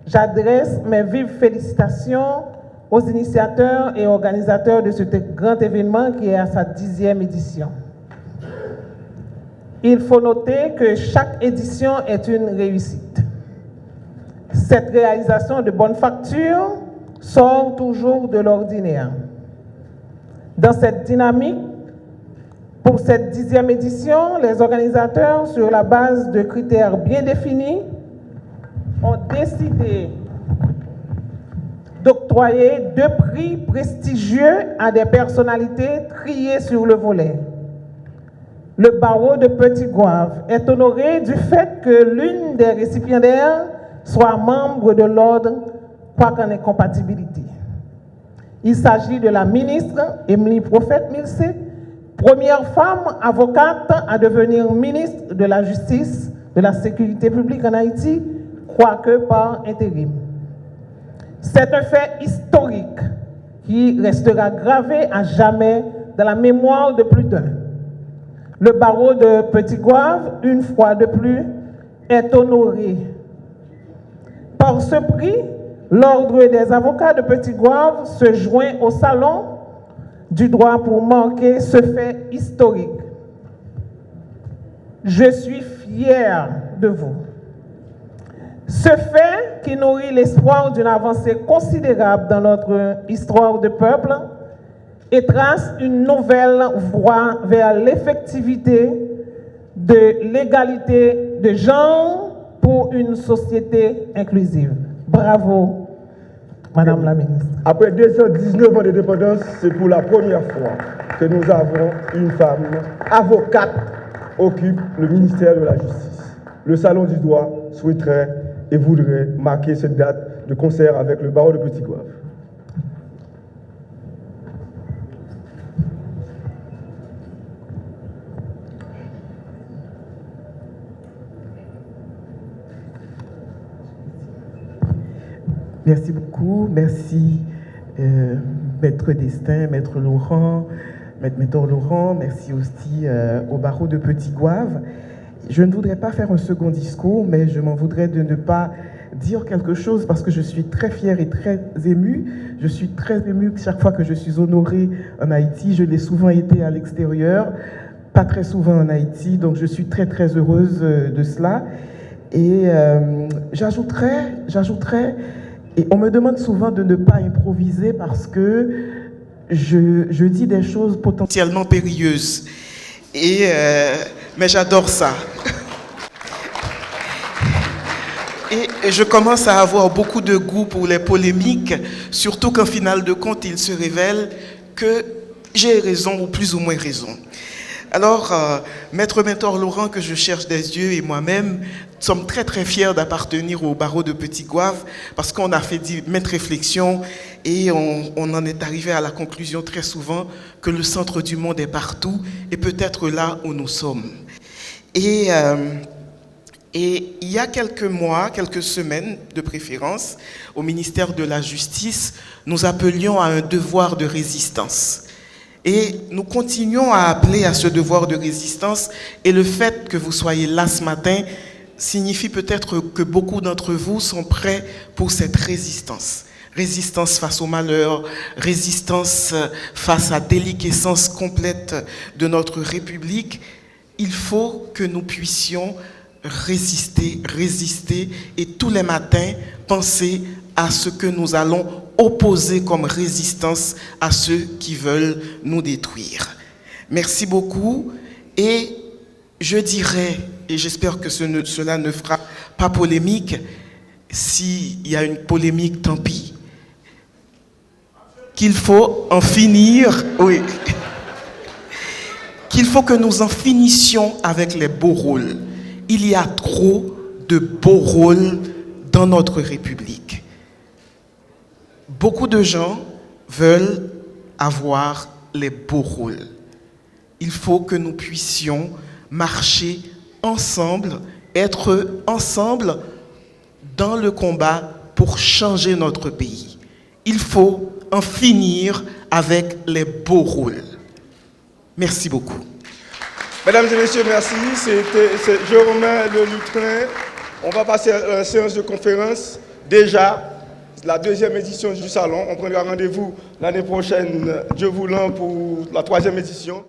j'adresse mes vives félicitations aux initiateurs et organisateurs de ce grand événement qui est à sa 10e édition. Il faut noter que chaque édition est une réussite. Cette réalisation de bonne facture sort toujours de l'ordinaire. Dans cette dynamique, pour cette 10e édition, les organisateurs, sur la base de critères bien définis, ont décidé d'octroyer 2 prix prestigieux à des personnalités triées sur le volet. Le barreau de Petit-Goâve est honoré du fait que l'une des récipiendaires soit membre de l'ordre, quoiqu'en incompatibilité. Il s'agit de la ministre Émilie Prophète-Milsé, première femme avocate à devenir ministre de la Justice, de la Sécurité publique en Haïti, quoique par intérim. C'est un fait historique qui restera gravé à jamais dans la mémoire de plus d'un. Le barreau de Petit-Goâve, une fois de plus, est honoré. Par ce prix, l'Ordre des avocats de Petit-Goâve se joint au salon du droit pour marquer ce fait historique. Je suis fier de vous. Ce fait qui nourrit l'espoir d'une avancée considérable dans notre histoire de peuple et trace une nouvelle voie vers l'effectivité de l'égalité de genre pour une société inclusive. Bravo, Madame la ministre. Après 219 ans d'indépendance, c'est pour la première fois que nous avons une femme avocate occupe le ministère de la Justice. Le Salon du droit souhaiterait et voudrait marquer cette date de concert avec le barreau de Petit-Goâve. Merci beaucoup, merci Maître Destin, Maître Laurent, Maître Laurent, merci aussi au barreau de Petit-Goâve. Je ne voudrais pas faire un second discours, mais je m'en voudrais de ne pas dire quelque chose parce que je suis très fière et très émue. Je suis très émue chaque fois que je suis honorée en Haïti. Je l'ai souvent été à l'extérieur, pas très souvent en Haïti, donc je suis très très heureuse de cela. Et j'ajouterais, et on me demande souvent de ne pas improviser parce que je dis des choses potentiellement périlleuses. Mais j'adore ça. Et je commence à avoir beaucoup de goût pour les polémiques, surtout qu'en finale de compte, il se révèle que j'ai raison ou plus ou moins raison. Alors, Maître Mentor Laurent, que je cherche des yeux, et moi-même, sommes très très fiers d'appartenir au barreau de Petit-Goâve parce qu'on a fait maintes réflexions et on en est arrivé à la conclusion très souvent que le centre du monde est partout et peut-être là où nous sommes. Et il y a quelques mois, quelques semaines de préférence, au ministère de la Justice, nous appelions à un devoir de résistance. Et nous continuons à appeler à ce devoir de résistance et le fait que vous soyez là ce matin signifie peut-être que beaucoup d'entre vous sont prêts pour cette résistance. Résistance face au malheur, résistance face à la déliquescence complète de notre République. Il faut que nous puissions résister, résister et tous les matins penser à ce que nous allons opposer comme résistance à ceux qui veulent nous détruire. Merci beaucoup et je dirais, et j'espère que cela ne fera pas polémique, s'il y a une polémique, tant pis, qu'il faut en finir, oui, qu'il faut que nous en finissions avec les beaux rôles. Il y a trop de beaux rôles dans notre République. Beaucoup de gens veulent avoir les beaux rôles. Il faut que nous puissions marcher ensemble, être ensemble dans le combat pour changer notre pays. Il faut en finir avec les beaux rôles. Merci beaucoup. Mesdames et messieurs, merci. Je remets le lutrin. On va passer à la séance de conférence. Déjà, la 2e édition du salon. On prendra rendez-vous l'année prochaine, Dieu voulant, pour la 3e édition.